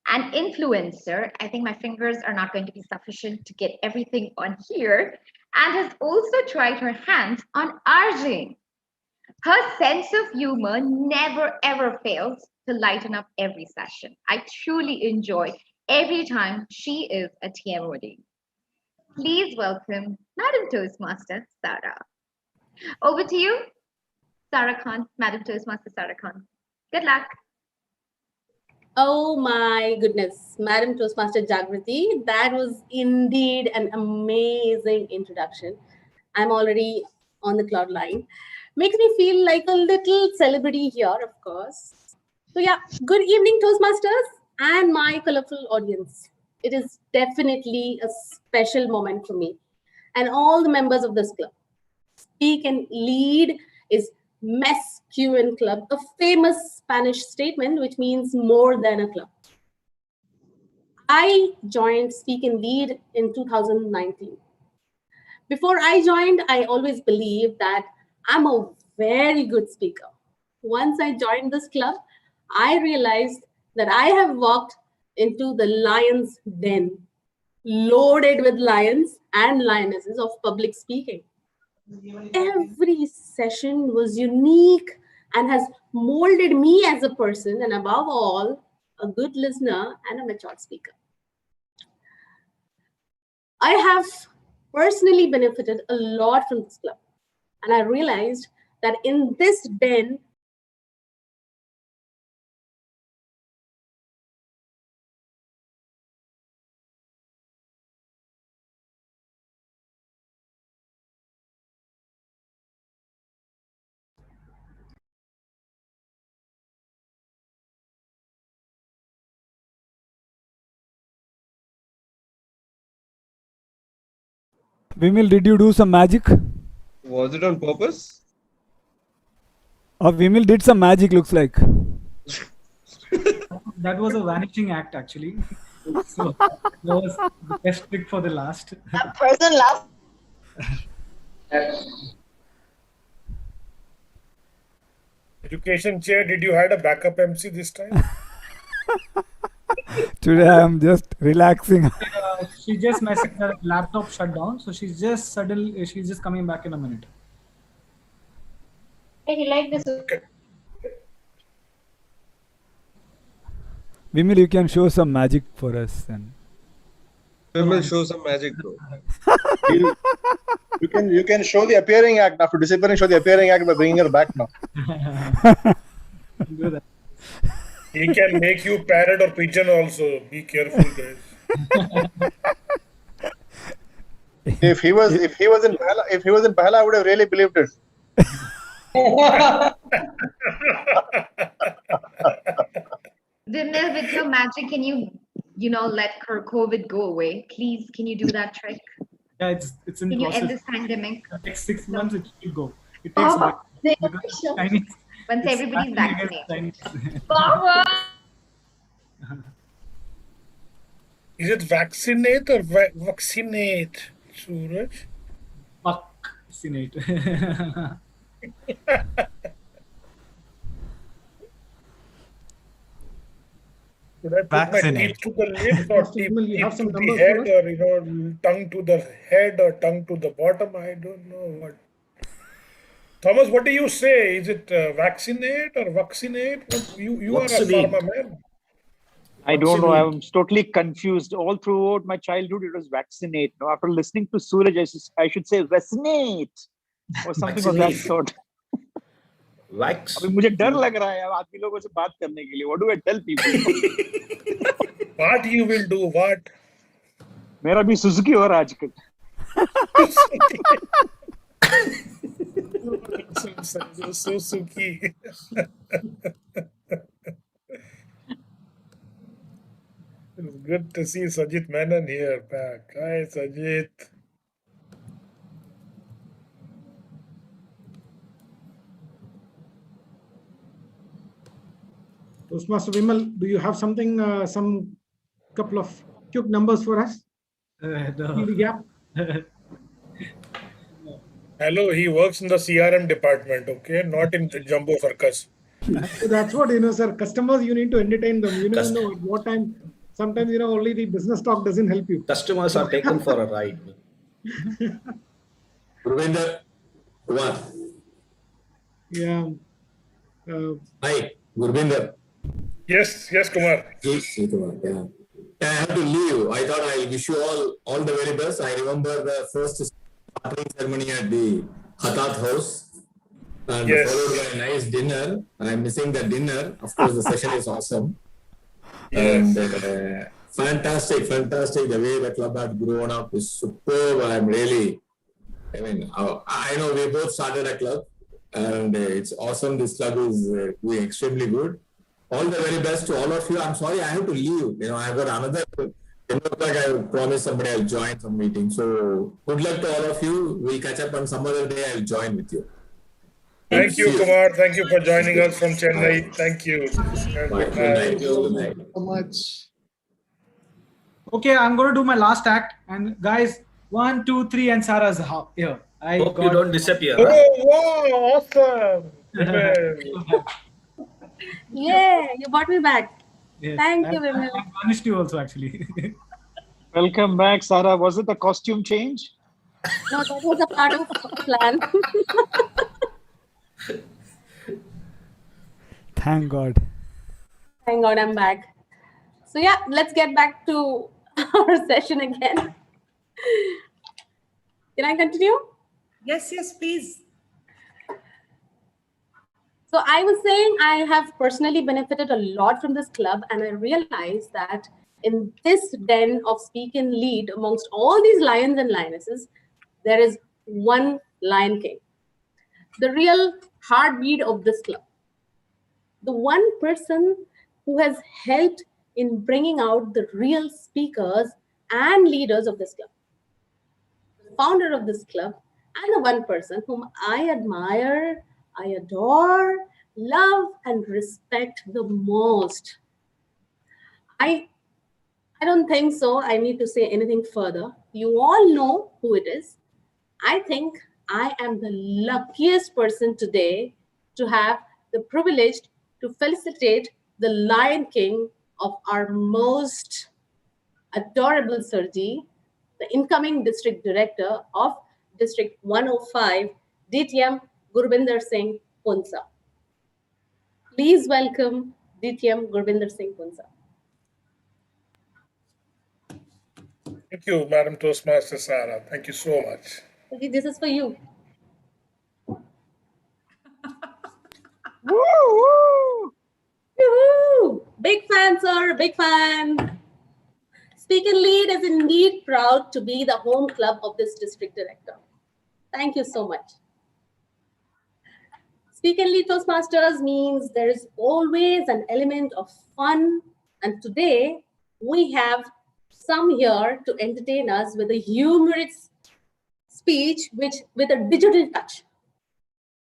S7: an influencer. I think my fingers are not going to be sufficient to get everything on here, and has also tried her hands on RJing. Her sense of humor never ever fails to lighten up every session. I truly enjoy every time she is a TMOD. Please welcome Madam Toastmaster Sarah. Over to you, Sarah Khan, Madam Toastmaster Sarah Khan. Good luck.
S12: Oh my goodness, Madam Toastmaster Jagrati, that was indeed an amazing introduction. I'm already on the cloud line. Makes me feel like a little celebrity here, of course. So yeah, good evening, Toastmasters and my colorful audience. It is definitely a special moment for me and all the members of this club. Speak and lead is Mess QN Club, a famous Spanish statement which means more than a club. I joined Speak and Lead in 2019. Before I joined, I always believed that I'm a very good speaker. Once I joined this club, I realized that I have walked into the lion's den, loaded with lions and lionesses of public speaking. Every session was unique and has molded me as a person, and above all, a good listener and a mature speaker. I have personally benefited a lot from this club, and I realized that in this den,
S11: Vimil, did you do some magic?
S14: Was it on purpose?
S11: Vimil did some magic, looks like.
S10: That was a vanishing act, actually. So that was the best trick for the last.
S15: That person laughed.
S16: Education chair, did you had a backup MC this time?
S11: Today I am just relaxing.
S10: She just messaged her laptop shut down, so she's just coming back in a minute.
S6: Hey, you like this?
S11: Vimal, you can show some magic for us then.
S14: We will show some magic, bro.
S15: You can show the appearing act after disappearing. Show the appearing act by bringing her back now.
S10: Do that.
S16: He can make you parrot or pigeon also. Be careful, guys.
S15: If he was in Pahela, I would have really believed it.
S7: Vimal, with your magic, can you let her COVID go away? Please, can you do that trick?
S10: Yeah, it's in
S7: Can you
S10: process.
S7: end this pandemic?
S10: Next 6 months it should go. It takes
S7: Oh,
S10: Chinese.
S7: once
S10: It's
S7: everybody's
S10: vaccinated
S7: vaccinated.
S16: Is it vaccinate or vaccinate, Suraj?
S10: Vaccinate.
S16: Should I put my
S2: Vaccinate.
S16: teeth to the lips or teeth
S2: You have some
S16: to the
S2: numbers
S16: head,
S2: for us?
S16: or tongue to the head or tongue to the bottom? I don't know what. Thomas, what do you say? Is it vaccinate or vaccinate? You are a
S1: Vaccinate.
S16: pharma man.
S17: I don't know.
S1: Vaccinate.
S17: I'm totally confused. All throughout my childhood, it was vaccinate. Now, after listening to Suraj, I should say vaccinate or something of that
S1: Vaccinate.
S17: sort.
S1: Wax.
S17: अभी मुझे डर लग रहा है अब आदमी लोगों से बात करने के लिए. What do I tell people?
S16: What you will do? What?
S17: मेरा भी सुजुकी हो रहा है आजकल.
S16: Suzuki. It's good to see Sajit Menon here back. Hi, Sajit.
S2: Toastmaster Vimal, do you have something, some couple of quick numbers for us? Fill the gap.
S16: Hello, he works in the CRM department, okay? Not in the Jumbo Circus.
S2: So that's what, sir. Customers, you need to entertain them. You never know at what time. Sometimes, only the business talk doesn't help you.
S1: Customers are taken for a ride.
S13: Gurvinder, Kumar.
S2: Yeah.
S13: Hi, Gurvinder.
S16: Yes, Kumar.
S13: Yes, Kumar. Yeah. I have to leave. I thought I'll wish you all the very best. I remember the first starting ceremony at the Hatat house. And followed by a nice dinner. I'm missing the dinner. Of course, the session is awesome. And fantastic. The way the club has grown up is superb. I know we both started a club and it's awesome. This club is doing extremely good. All the very best to all of you. I'm sorry I have to leave. I've got another 10 o'clock. I promised somebody I'll join some meeting. So good luck to all of you. We'll catch up on some other day. I'll join with you.
S16: Thank you, Kumar. Thank you for joining us from Chennai. Thank you.
S13: Good night.
S2: So much.
S10: Okay, I'm going to do my last act. And guys, 1, 2, 3, and Sarah's here. I
S1: Hope you don't disappear.
S16: Oh, wow, awesome.
S12: Yeah, you brought me back.
S10: Yes,
S12: Thank you, Vimal.
S10: I punished you also, actually.
S17: Welcome back, Sarah. Was it a costume change?
S12: No, that was a part of the plan.
S11: Thank God.
S12: Thank God I'm back. So yeah, let's get back to our session again. Can I continue?
S5: Yes, please.
S12: So I was saying I have personally benefited a lot from this club, and I realized that in this den of speak and lead amongst all these lions and lionesses, there is one Lion King, the real heartbeat of this club. The one person who has helped in bringing out the real speakers and leaders of this club. The founder of this club, and the one person whom I admire, I adore, love, and respect the most. I don't think so. I need to say anything further. You all know who it is. I think I am the luckiest person today to have the privilege to felicitate the Lion King of our most adorable Surji, the incoming district director of District 105, DTM Gurbinder Singh Punsa. Please welcome DTM Gurbinder Singh Punsa.
S16: Thank you, Madam Toastmaster Sarah. Thank you so much.
S12: Surji, this is for you.
S17: Woo, woo.
S12: Woohoo! Big fan, sir, big fan. Speak and Lead is indeed proud to be the home club of this district director. Thank you so much. Speak and Lead Toastmasters means there is always an element of fun, and today we have some here to entertain us with a humorous speech with a digital touch.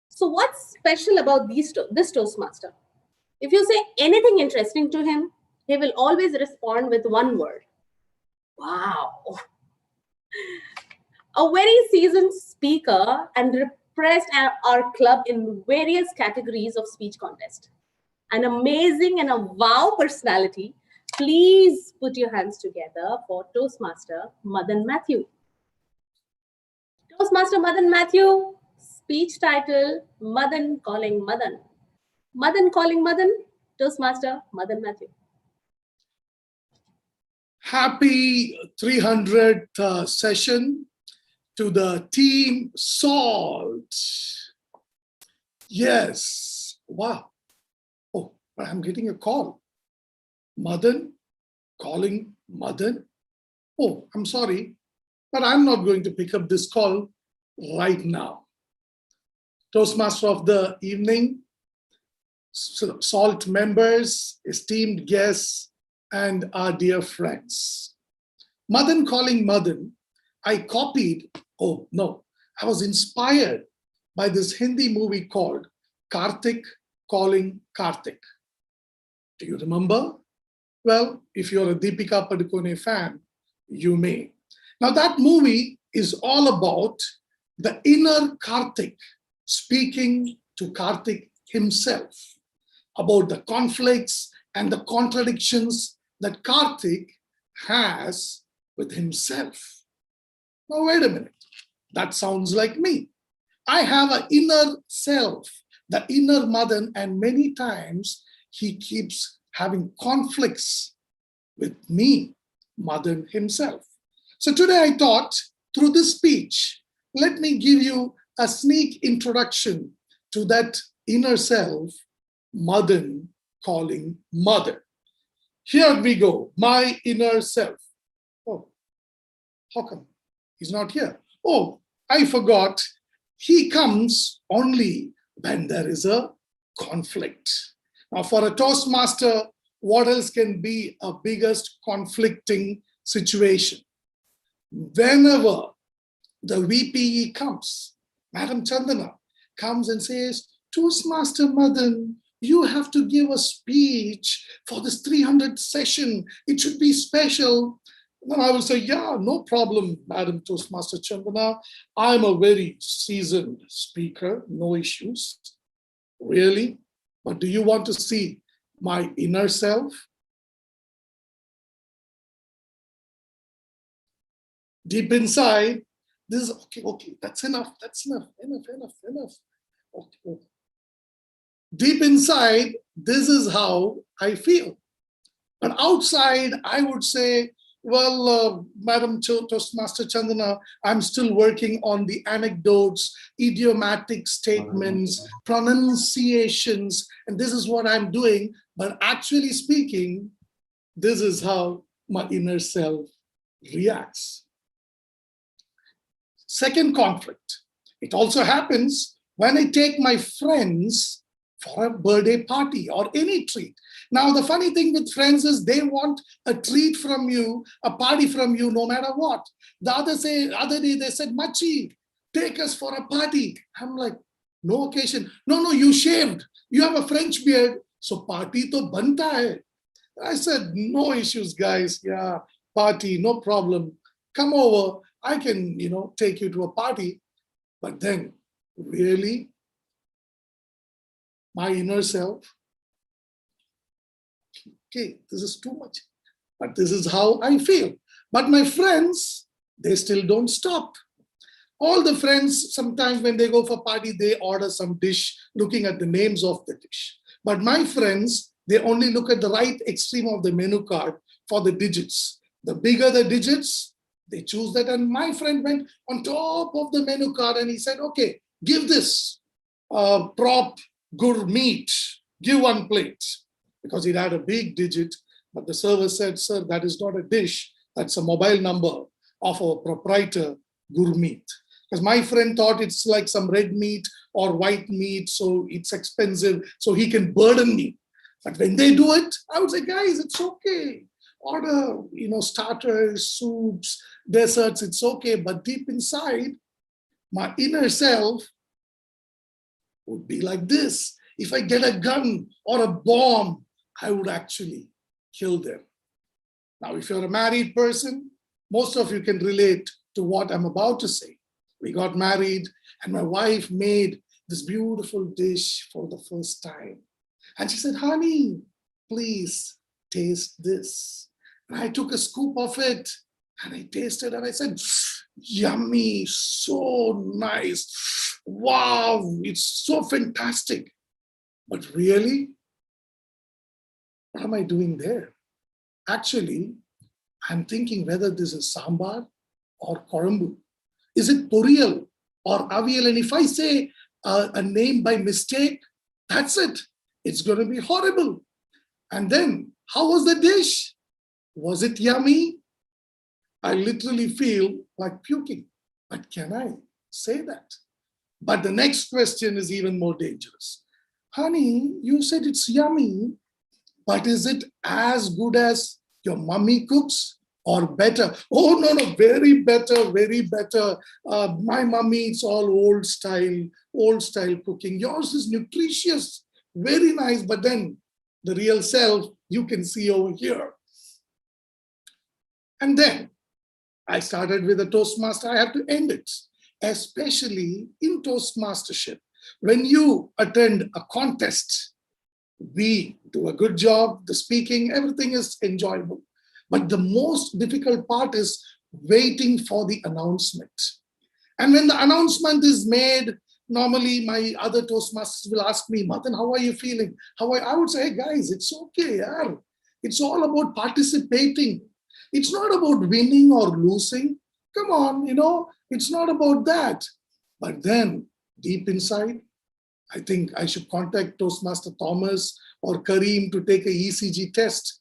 S12: So what's special about this Toastmaster? If you say anything interesting to him, he will always respond with one word. Wow. A very seasoned speaker and repressed our club in various categories of speech contest. An amazing and a wow personality. Please put your hands together for Toastmaster Madan Matthew. Toastmaster Madan Matthew, speech title, Madan Calling Madan. Madan Calling Madan, Toastmaster Madan Matthew.
S18: Happy 300th session to the team SALT. Yes, wow. Oh, I'm getting a call. Madan, calling Madan. Oh, I'm sorry, but I'm not going to pick up this call right now. Toastmaster of the evening, SALT members, esteemed guests, and our dear friends. Madan calling Madan, I copied, oh no, I was inspired by this Hindi movie called Karthik Calling Karthik. Do you remember? Well, if you're a Deepika Padukone fan, you may. Now that movie is all about the inner Karthik speaking to Karthik himself about the conflicts and the contradictions that Karthik has with himself. Now, wait a minute. That sounds like me. I have an inner self, the inner Madan, and many times he keeps having conflicts with me, Madan himself. So today I thought, through this speech, let me give you a sneak introduction to that inner self, Madan calling Madan. Here we go, my inner self. Oh, how come he's not here? Oh, I forgot. He comes only when there is a conflict. Now, for a Toastmaster, what else can be a biggest conflicting situation? Whenever the VPE comes, Madam Chandana comes and says, Toastmaster Madan, you have to give a speech for this 300th session. It should be special. Then I will say, yeah, no problem, Madam Toastmaster Chandana. I'm a very seasoned speaker, no issues. Really? But do you want to see my inner self? Deep inside, this is, okay, that's enough, enough. Okay. Deep inside, this is how I feel. But outside, I would say, well, Madam Toastmaster Chandana, I'm still working on the anecdotes, idiomatic statements, pronunciations, and this is what I'm doing. But actually speaking, this is how my inner self reacts. Second conflict. It also happens when I take my friends for a birthday party or any treat. Now, the funny thing with friends is they want a treat from you, a party from you, no matter what. The other day they said, Machi, take us for a party. I'm like, no occasion. No, you shaved. You have a French beard. So party to banta hai. I said, no issues, guys. Yeah, party, no problem. Come over. I can, take you to a party. But then, really, my inner self, okay, this is too much. But this is how I feel. But my friends, they still don't stop. All the friends, sometimes when they go for party, they order some dish looking at the names of the dish. But my friends, they only look at the right extreme of the menu card for the digits. The bigger the digits, they choose that. And my friend went on top of the menu card and he said, okay, give this prop gur meat, give 1 plate. Because it had a big digit, but the server said, sir, that is not a dish, that's a mobile number of our proprietor, Gurmeet. Because my friend thought it's like some red meat or white meat, so it's expensive, so he can burden me. But when they do it, I would say, guys, it's okay. Order, starters, soups, desserts, it's okay. But deep inside, my inner self would be like this. If I get a gun or a bomb, I would actually kill them. Now, if you're a married person, most of you can relate to what I'm about to say. We got married and my wife made this beautiful dish for the first time. And she said, honey, please taste this. And I took a scoop of it and I tasted and I said, yummy, so nice. Wow, it's so fantastic. But really, what am I doing there? Actually, I'm thinking whether this is sambar or korambu. Is it poriyal or avial? And if I say a name by mistake, that's it. It's going to be horrible. And then, how was the dish? Was it yummy? I literally feel like puking. But can I say that? But the next question is even more dangerous. Honey, you said it's yummy, but is it as good as your mommy cooks or better? Oh, no, very better, very better. My mommy, it's all old style cooking. Yours is nutritious, very nice, but then the real self you can see over here. And then I started with a Toastmaster. I have to end it, especially in Toastmastership. When you attend a contest, we do a good job, the speaking, everything is enjoyable. But the most difficult part is waiting for the announcement. And when the announcement is made, normally my other Toastmasters will ask me, Madan, how are you feeling? I would say, hey guys, it's okay. Yaar. It's all about participating. It's not about winning or losing. Come on, it's not about that. But then deep inside, I think I should contact Toastmaster Thomas or Kareem to take a ECG test.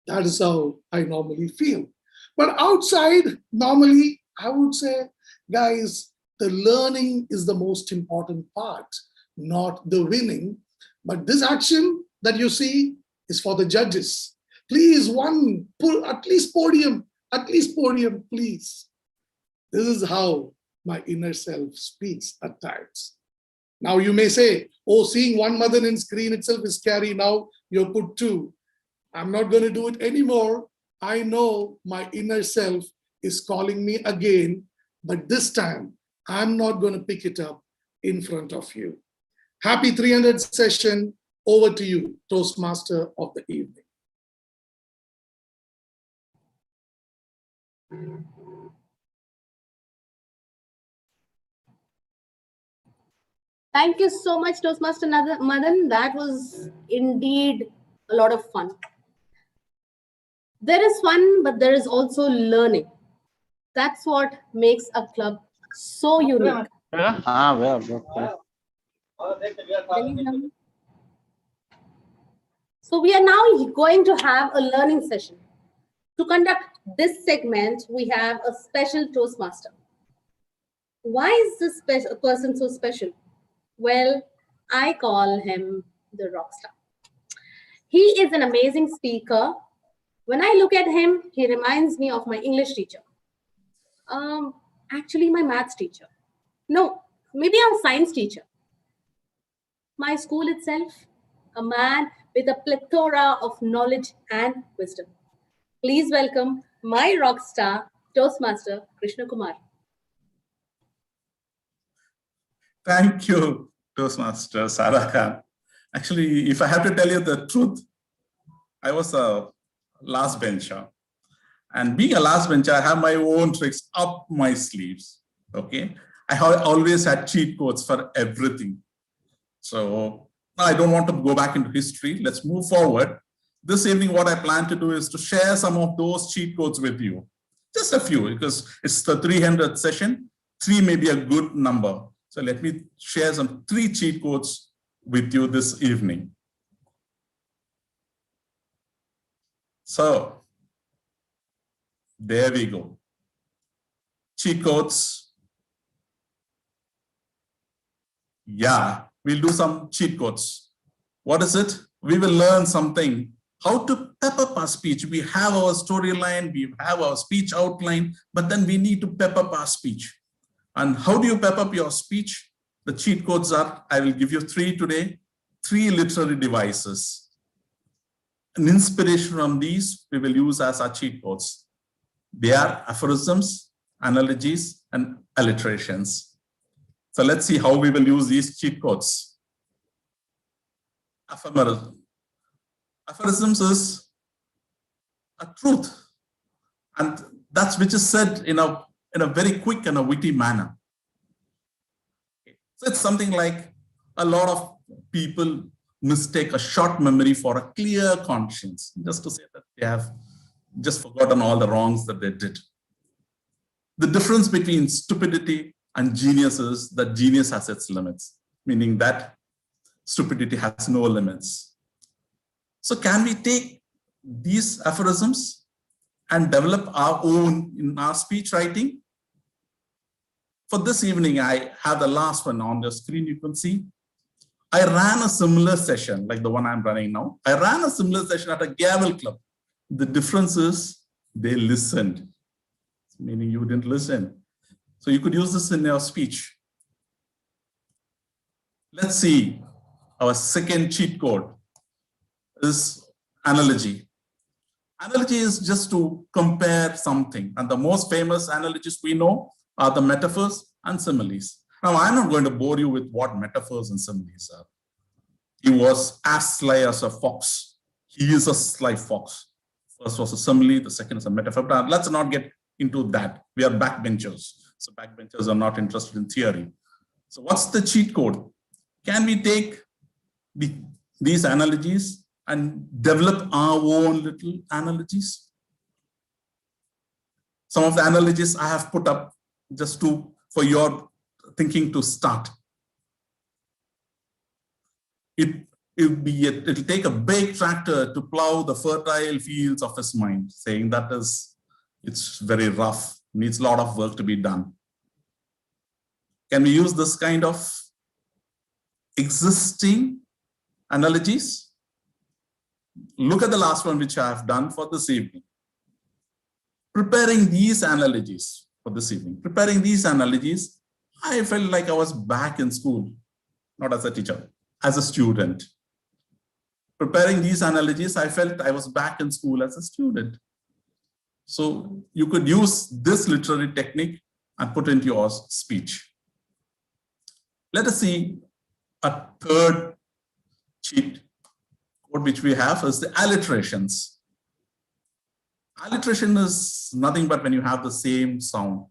S18: That is how I normally feel. But outside, normally, I would say, guys, the learning is the most important part, not the winning. But this action that you see is for the judges. Please, pull at least podium, please. This is how my inner self speaks at times. Now you may say, oh, seeing one Madan in screen itself is scary. Now you're put 2. I'm not going to do it anymore. I know my inner self is calling me again, but this time I'm not going to pick it up in front of you. Happy 300 session. Over to you, Toastmaster of the evening.
S12: Thank you so much, Toastmaster Madan. That was indeed a lot of fun. There is fun, but there is also learning. That's what makes a club so unique. So we are now going to have a learning session. To conduct this segment, we have a special Toastmaster. Why is this person so special? Well, I call him the rock star. He is an amazing speaker. When I look at him, he reminds me of my English teacher. Actually, my maths teacher. No, maybe our science teacher. My school itself, a man with a plethora of knowledge and wisdom. Please welcome my rock star, Toastmaster Krishna Kumar.
S19: Thank you, Toastmaster Sarah Khan. Actually, if I have to tell you the truth, I was a last bencher. And being a last bencher, I have my own tricks up my sleeves. Okay. I have always had cheat codes for everything. So I don't want to go back into history. Let's move forward. This evening, what I plan to do is to share some of those cheat codes with you. Just a few, because it's the 300th session. 3 may be a good number. So let me share some 3 cheat codes with you this evening. So there we go. Cheat codes. Yeah, we'll do some cheat codes. What is it? We will learn something, how to pep up our speech. We have our storyline, we have our speech outline, but then we need to pep up our speech. And how do you pep up your speech? The cheat codes are, I will give you 3 today, 3 literary devices. An inspiration from these we will use as our cheat codes. They are aphorisms, analogies, and alliterations. So let's see how we will use these cheat codes. Aphorisms is a truth, and that's which is said in a very quick and a witty manner. So it's something like a lot of people mistake a short memory for a clear conscience, just to say that they have just forgotten all the wrongs that they did. The difference between stupidity and genius is that genius has its limits, meaning that stupidity has no limits. So can we take these aphorisms and develop our own in our speech writing? For this evening, I have the last one on the screen, you can see. I ran a similar session like the one I'm running now. I ran a similar session at a gavel club. The difference is they listened, meaning you didn't listen. So you could use this in your speech. Let's see, our second cheat code is analogy. Analogy is just to compare something. And the most famous analogies we know are the metaphors and similes. Now, I'm not going to bore you with what metaphors and similes are. He was as sly as a fox. He is a sly fox. First was a simile, the second is a metaphor. But let's not get into that. We are backbenchers. So backbenchers are not interested in theory. So what's the cheat code? Can we take these analogies and develop our own little analogies? Some of the analogies I have put up just for your thinking to start. It'll take a big tractor to plow the fertile fields of his mind, saying that it's very rough, needs a lot of work to be done. Can we use this kind of existing analogies? Look at the last one which I have done for this evening. Preparing these analogies for this evening. Preparing these analogies, I felt like I was back in school, not as a teacher, as a student. Preparing these analogies, I felt I was back in school as a student. So you could use this literary technique and put into your speech. Let us see a third cheat code which we have is the alliterations. Alliteration is nothing but when you have the same sound,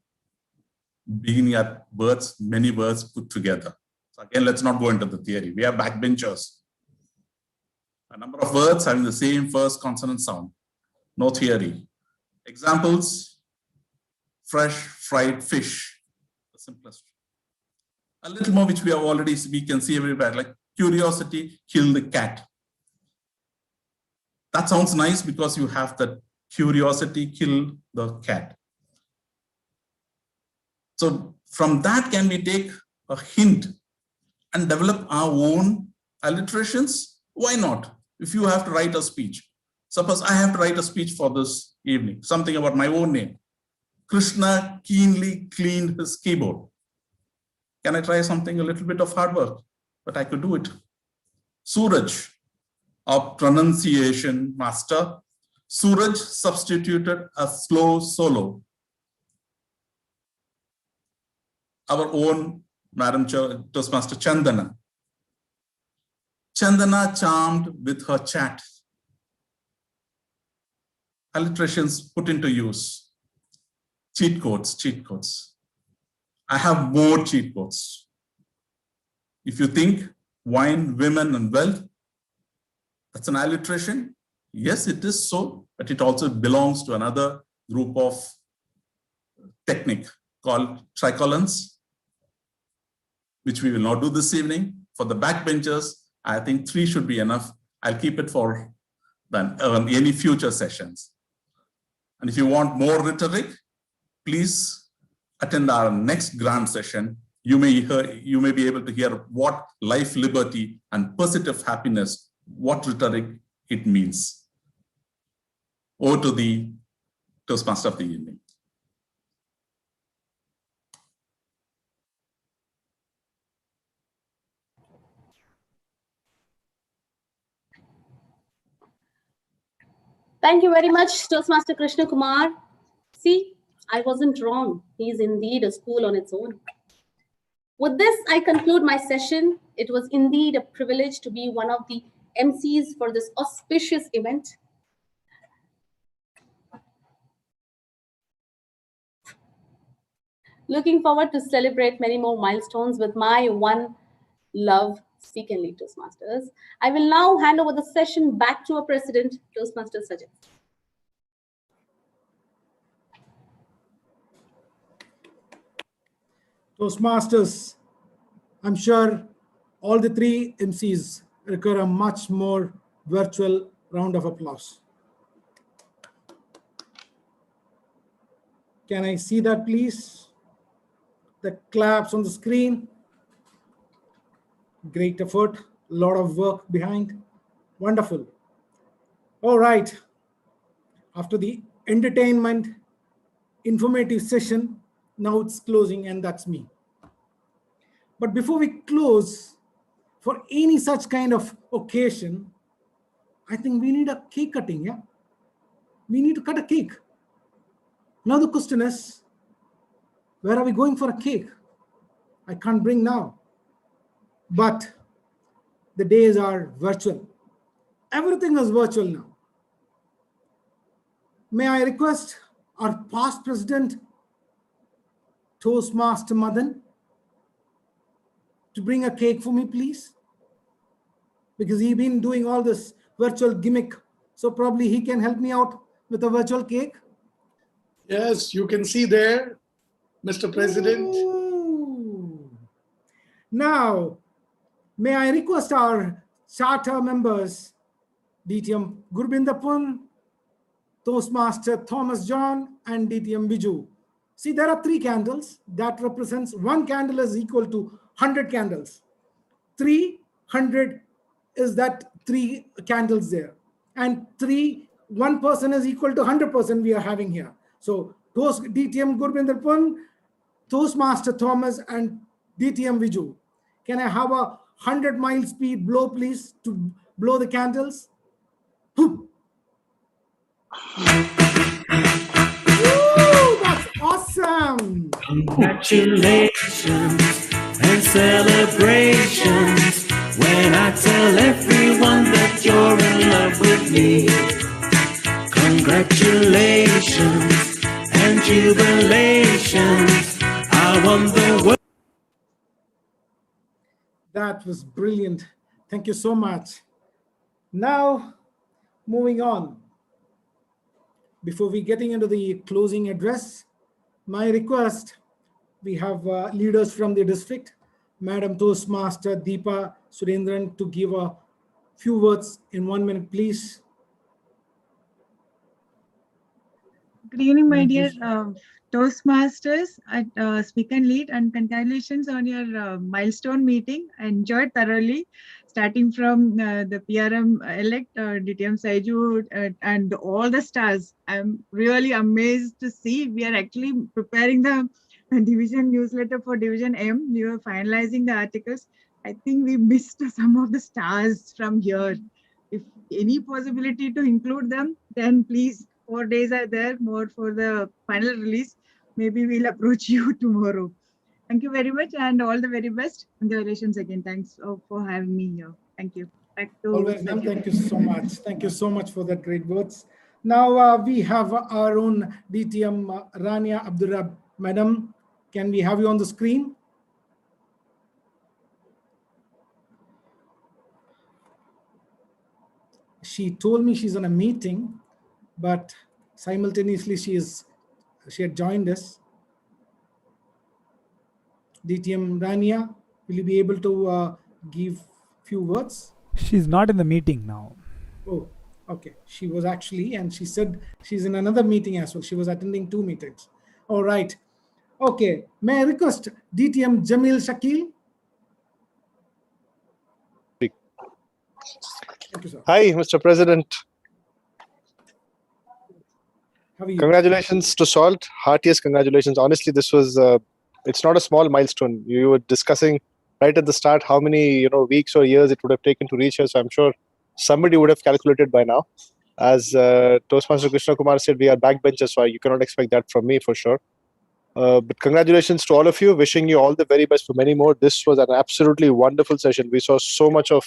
S19: beginning at words, many words put together. So again, let's not go into the theory. We are backbenchers. A number of words having the same first consonant sound. No theory. Examples: fresh fried fish, the simplest. A little more which we can see everywhere, like curiosity killed the cat. That sounds nice because you have that curiosity killed the cat. So from that, can we take a hint and develop our own alliterations? Why not? If you have to write a speech, suppose I have to write a speech for this evening, something about my own name. Krishna keenly cleaned his keyboard. Can I try something, a little bit of hard work? But I could do it. Suraj, our pronunciation master. Suraj substituted a slow solo. Our own Madam Toastmaster Chandana. Chandana charmed with her chat. alliterations put into use. Cheat codes, cheat codes. I have more cheat codes. If you think wine, women, and wealth, that's an alliteration. Yes, it is so, but it also belongs to another group of technique called tricolons, which we will not do this evening. For the backbenchers, I think 3 should be enough. I'll keep it for any future sessions. And if you want more rhetoric, please attend our next grand session. You may be able to hear what life, liberty, and pursuit of happiness, what rhetoric it means. Over to the Toastmaster of the evening.
S12: Thank you very much, Toastmaster Krishna Kumar. See, I wasn't wrong. He is indeed a school on its own. With this, I conclude my session. It was indeed a privilege to be one of the MCs for this auspicious event. Looking forward to celebrate many more milestones with my one love, Speak and Lead Toastmasters. I will now hand over the session back to our president, Toastmaster Sajid.
S2: Toastmasters, I'm sure all the 3 MCs require a much more virtual round of applause. Can I see that, please? The claps on the screen. Great effort, a lot of work behind. Wonderful. All right. After the entertainment, informative session, now it's closing, and that's me. But before we close, for any such kind of occasion, I think we need a cake cutting, yeah? We need to cut a cake. Now the question is, where are we going for a cake? I can't bring now. But the days are virtual. Everything is virtual now. May I request our past president, Toastmaster Madan, to bring a cake for me, please? Because he's been doing all this virtual gimmick. So probably he can help me out with a virtual cake.
S18: Yes, you can see there, Mr. President.
S2: Ooh. Now, may I request our charter members, DTM Gurbindapun, Toastmaster Thomas John, and DTM Viju. See, there are 3 candles. That represents 1 candle is equal to 100 candles. 300 is that 3 candles there. And 1 person is equal to 100% we are having here. So DTM Gurbindapun, Toastmaster Thomas, and DTM Viju. Can I have a 100-mile speed blow, please, to blow the candles? Woo, that's awesome!
S20: Congratulations and celebrations when I tell everyone that you're in love with me. Congratulations and jubilations. I won the world.
S2: That was brilliant. Thank you so much. Now, moving on. Before we getting into the closing address, my request, we have leaders from the district, Madam Toastmaster Deepa Surendran, to give a few words in 1 minute, please.
S21: Good evening, my dear Toastmasters at Speak and Lead, and congratulations on your milestone meeting. I enjoyed thoroughly, starting from the PRM elect, DTM Saiju, and all the stars. I'm really amazed to see we are actually preparing the division newsletter for Division M. We were finalizing the articles. I think we missed some of the stars from here. If any possibility to include them, then please. 4 days are there more for the final release. Maybe we'll approach you tomorrow. Thank you very much and all the very best. Congratulations again. Thanks for having me here. Thank you. Back to
S2: Always, ma'am. Thank you so much. Thank you so much for that great words. Now we have our own DTM Rania Abdurrab. Madam, can we have you on the screen? She told me she's on a meeting, but simultaneously she had joined us. DTM Rania, will you be able to give few words?
S11: She's not in the meeting now.
S2: Oh, okay. She was actually, and she said she's in another meeting as well. She was attending 2 meetings. All right. Okay. May I request DTM Jamil Shakil? Thank you, sir.
S4: Hi, Mr. President.
S2: How are you?
S4: Congratulations to Salt. Heartiest congratulations. Honestly, this was, it's not a small milestone. You were discussing right at the start how many weeks or years it would have taken to reach us. So I'm sure somebody would have calculated by now. As Toastmaster Krishna Kumar said, we are backbenchers, so you cannot expect that from me for sure. But congratulations to all of you. Wishing you all the very best for many more. This was an absolutely wonderful session. We saw so much of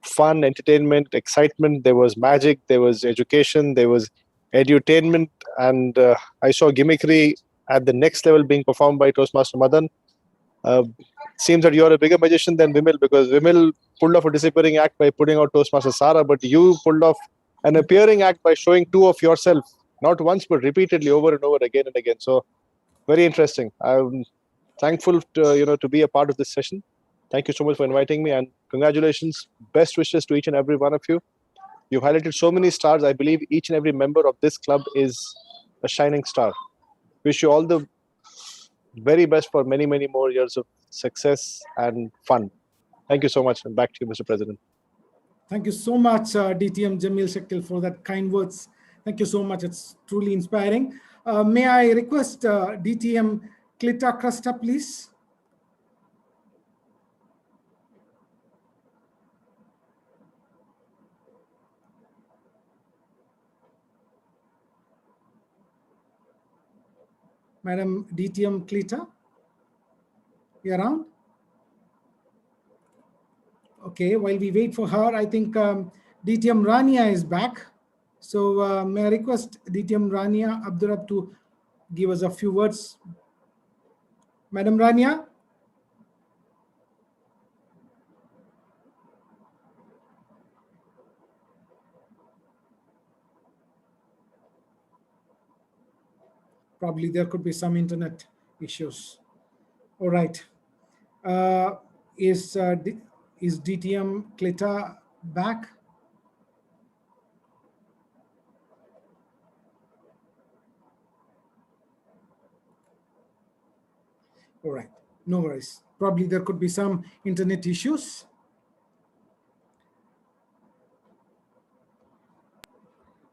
S4: fun, entertainment, excitement. There was magic, there was education, there was edutainment, and I saw gimmickry at the next level being performed by Toastmaster Madan. Seems that you're a bigger magician than Vimal, because Vimal pulled off a disappearing act by putting out Toastmaster Sara, but you pulled off an appearing act by showing 2 of yourself, not once but repeatedly, over and over again and again. So very interesting. I'm thankful to be a part of this session. Thank you so much for inviting me, and congratulations. Best wishes to each and every one of you. You've highlighted so many stars. I believe each and every member of this club is a shining star. Wish you all the very best for many, many more years of success and fun. Thank you so much, and back to you, Mr. President.
S2: Thank you so much, DTM Jamil Shakil, for that kind words. Thank you so much. It's truly inspiring. May I request DTM Klita Krasta, please? Madam DTM Klita, you around? Okay, while we wait for her, I think DTM Rania is back. So may I request DTM Rania Abdurrab to give us a few words. Madam Rania? Probably there could be some internet issues. All right. Is DTM Klita back? All right, no worries. Probably there could be some internet issues.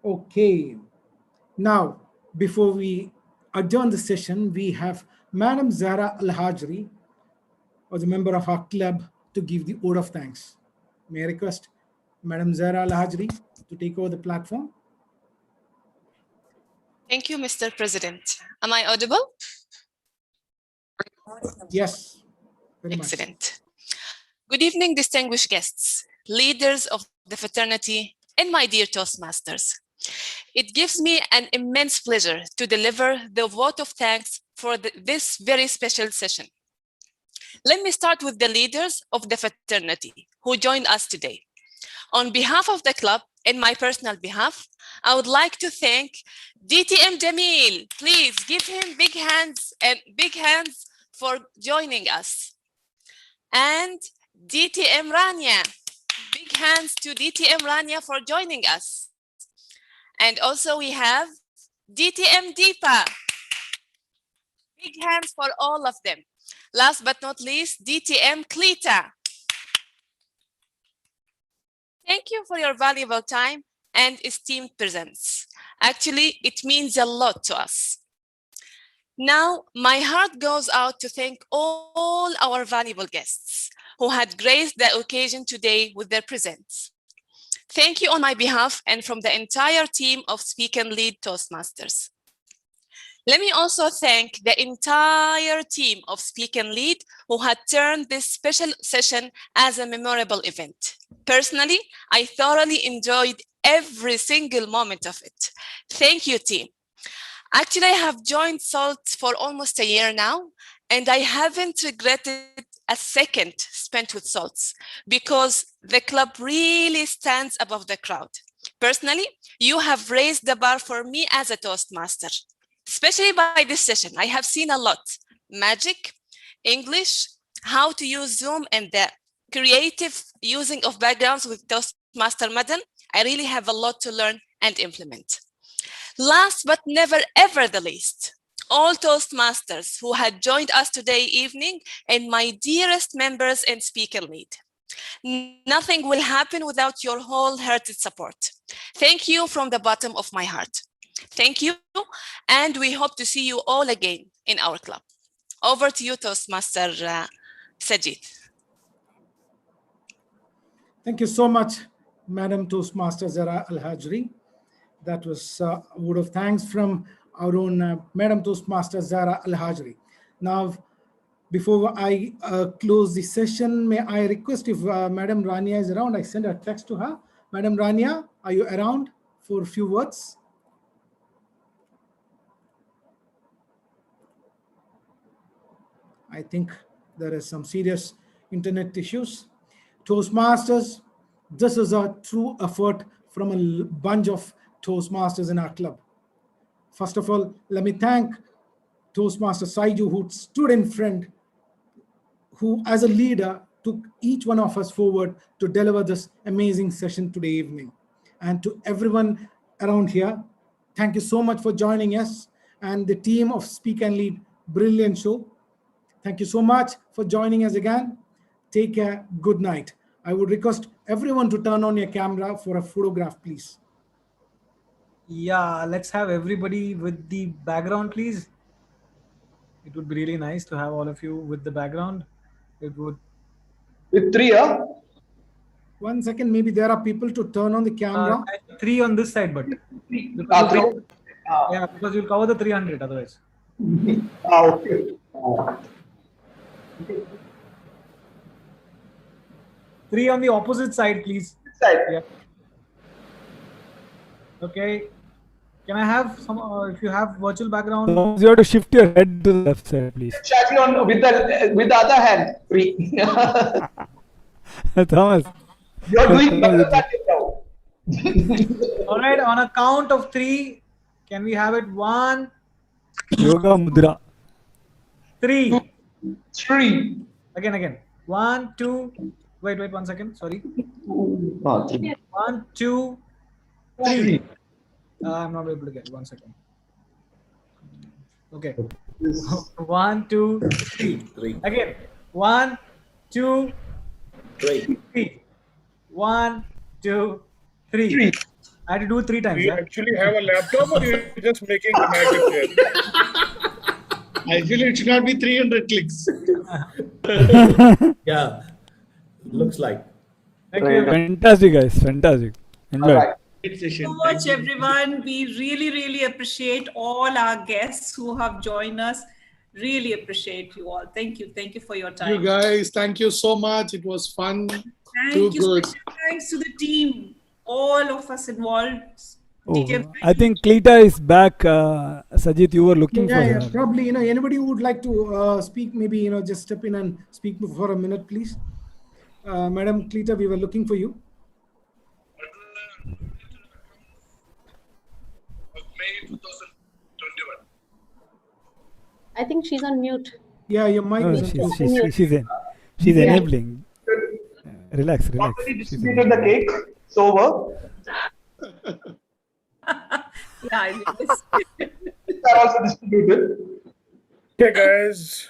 S2: Okay. Now, before we adjourn the session, we have Madam Zara Al-Hajri, was a member of our club, to give the vote of thanks. May I request Madam Zara Al-Hajri to take over the platform?
S22: Thank you, Mr. President. Am I audible?
S2: Yes.
S22: Excellent. Good evening, distinguished guests, leaders of the fraternity, and my dear Toastmasters. It gives me an immense pleasure to deliver the vote of thanks for this very special session. Let me start with the leaders of the fraternity who joined us today. On behalf of the club and my personal behalf, I would like to thank DTM Jamil. Please give him big hands for joining us. And DTM Rania. Big hands to DTM Rania for joining us. And also we have DTM Deepa. Big hands for all of them. Last but not least, DTM Klita. Thank you for your valuable time and esteemed presence. Actually, it means a lot to us. Now, my heart goes out to thank all our valuable guests who had graced the occasion today with their presence. Thank you on my behalf and from the entire team of Speak and Lead Toastmasters. Let me also thank the entire team of Speak and Lead who had turned this special session as a memorable event. Personally, I thoroughly enjoyed every single moment of it. Thank you, team. Actually, I have joined SALT for almost a year now, and I haven't regretted a second spent with SALTs because the club really stands above the crowd. Personally, you have raised the bar for me as a Toastmaster, especially by this session. I have seen a lot: magic, English, how to use Zoom, and the creative using of backgrounds with Toastmaster Madan. I really have a lot to learn and implement. Last but never ever the least, all Toastmasters who had joined us today evening and my dearest members and speaker lead. Nothing will happen without your wholehearted support. Thank you from the bottom of my heart. Thank you, and we hope to see you all again in our club. Over to you, Toastmaster Sajid.
S2: Thank you so much, Madam Toastmaster Zara Al-Hajri. That was a word of thanks from our own Madam Toastmaster Zara Al-Hajri. Now, before I close the session, may I request if Madam Rania is around, I send a text to her. Madam Rania, are you around for a few words? I think there is some serious internet issues. Toastmasters, this is a true effort from a bunch of Toastmasters in our club. First of all, let me thank Toastmaster Saiju, who stood in front, who as a leader took each one of us forward to deliver this amazing session today evening. And to everyone around here, thank you so much for joining us. And the team of Speak and Lead, brilliant show. Thank you so much for joining us again. Take care. Good night. I would request everyone to turn on your camera for a photograph, please.
S10: Yeah, let's have everybody with the background, please. It would be really nice to have all of you with the background. It would.
S3: With three, huh?
S2: 1 second, maybe there are people to turn on the camera.
S10: 3 on this side, but.
S3: Three.
S10: Yeah, because you'll cover the 300 otherwise.
S3: Okay.
S10: 3 on the opposite side, please.
S3: Side.
S10: Yeah. Okay. Can I have some? If you have virtual background,
S11: You have to shift your head to the left side, please.
S3: Shaji on with the other hand. Free.
S11: Thomas.
S3: You're doing better than it now.
S10: All right. On a count of 3, can we have it? 1,
S11: Yoga Mudra.
S10: 3.
S3: 3.
S10: Again. 1, 2. Wait 1 second. Sorry.
S3: 3.
S10: 1, 2, 3. I'm not able to get 1 second. Okay. 1, 2, 3. Again. 1, 2, 3. 1, 2, 3. I had to do it 3 times.
S16: Do you actually have a laptop or you're just making a magic there?
S18: Actually, it should not be 300 clicks.
S1: Yeah, looks like.
S10: Thank you.
S11: Fantastic, guys. Fantastic. Enjoy.
S5: Thank you so much, everyone. We really appreciate all our guests who have joined us. Really appreciate you all. Thank you. Thank you for your time.
S18: You guys, thank you so much. It was fun.
S5: Thank you. Special thanks to the team, all of us involved.
S11: Oh, I think Cleta is back. Sajid, you were looking for her.
S2: Yeah, probably. Anybody who would like to speak, maybe just step in and speak for a minute, please. Madam Cleta, we were looking for you.
S12: I think she's on mute.
S2: Yeah, your mic
S11: No,
S2: is on
S11: she's enabling. Relax.
S3: Already distributed the cake. It's over.
S5: Yeah,
S3: They're also distributed.
S16: Okay, guys.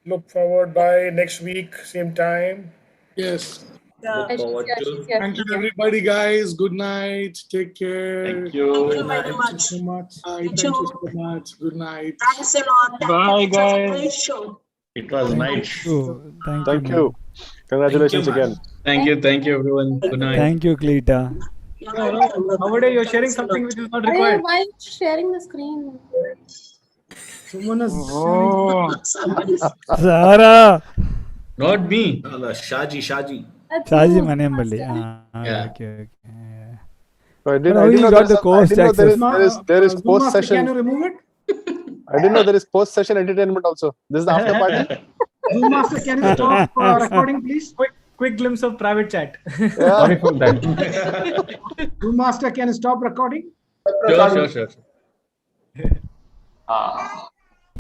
S16: Look forward by next week, same time.
S18: Yes.
S16: Look forward to.
S18: Thank you, everybody, guys. Good night. Take care.
S3: Thank you.
S18: Good night.
S3: Very
S18: Thank you so much. Thank you so much. Good night.
S8: Thanks a lot.
S4: Bye, guys.
S8: Great show.
S14: It was nice.
S4: Thank you. Congratulations again.
S9: Thank you, everyone. Good night.
S11: Thank you, Cleta.
S10: Nowadays, you're sharing something which is not required.
S12: Why are you sharing the screen?
S2: Someone is
S11: Zara.
S9: Not me.
S1: Shaji.
S11: Shaji Manembali.
S9: Yeah.
S11: Okay.
S4: So I
S11: But how you got the co-host access?
S4: There is
S2: Zoom
S4: post
S2: Master,
S4: session.
S2: can you remove it?
S4: I didn't know there is post session entertainment also. This is the after party.
S2: Zoom Master, can you stop recording, please?
S10: Quick glimpse of private chat.
S4: Sorry
S14: for that.
S2: Zoom Master, can you stop recording?
S9: Sure.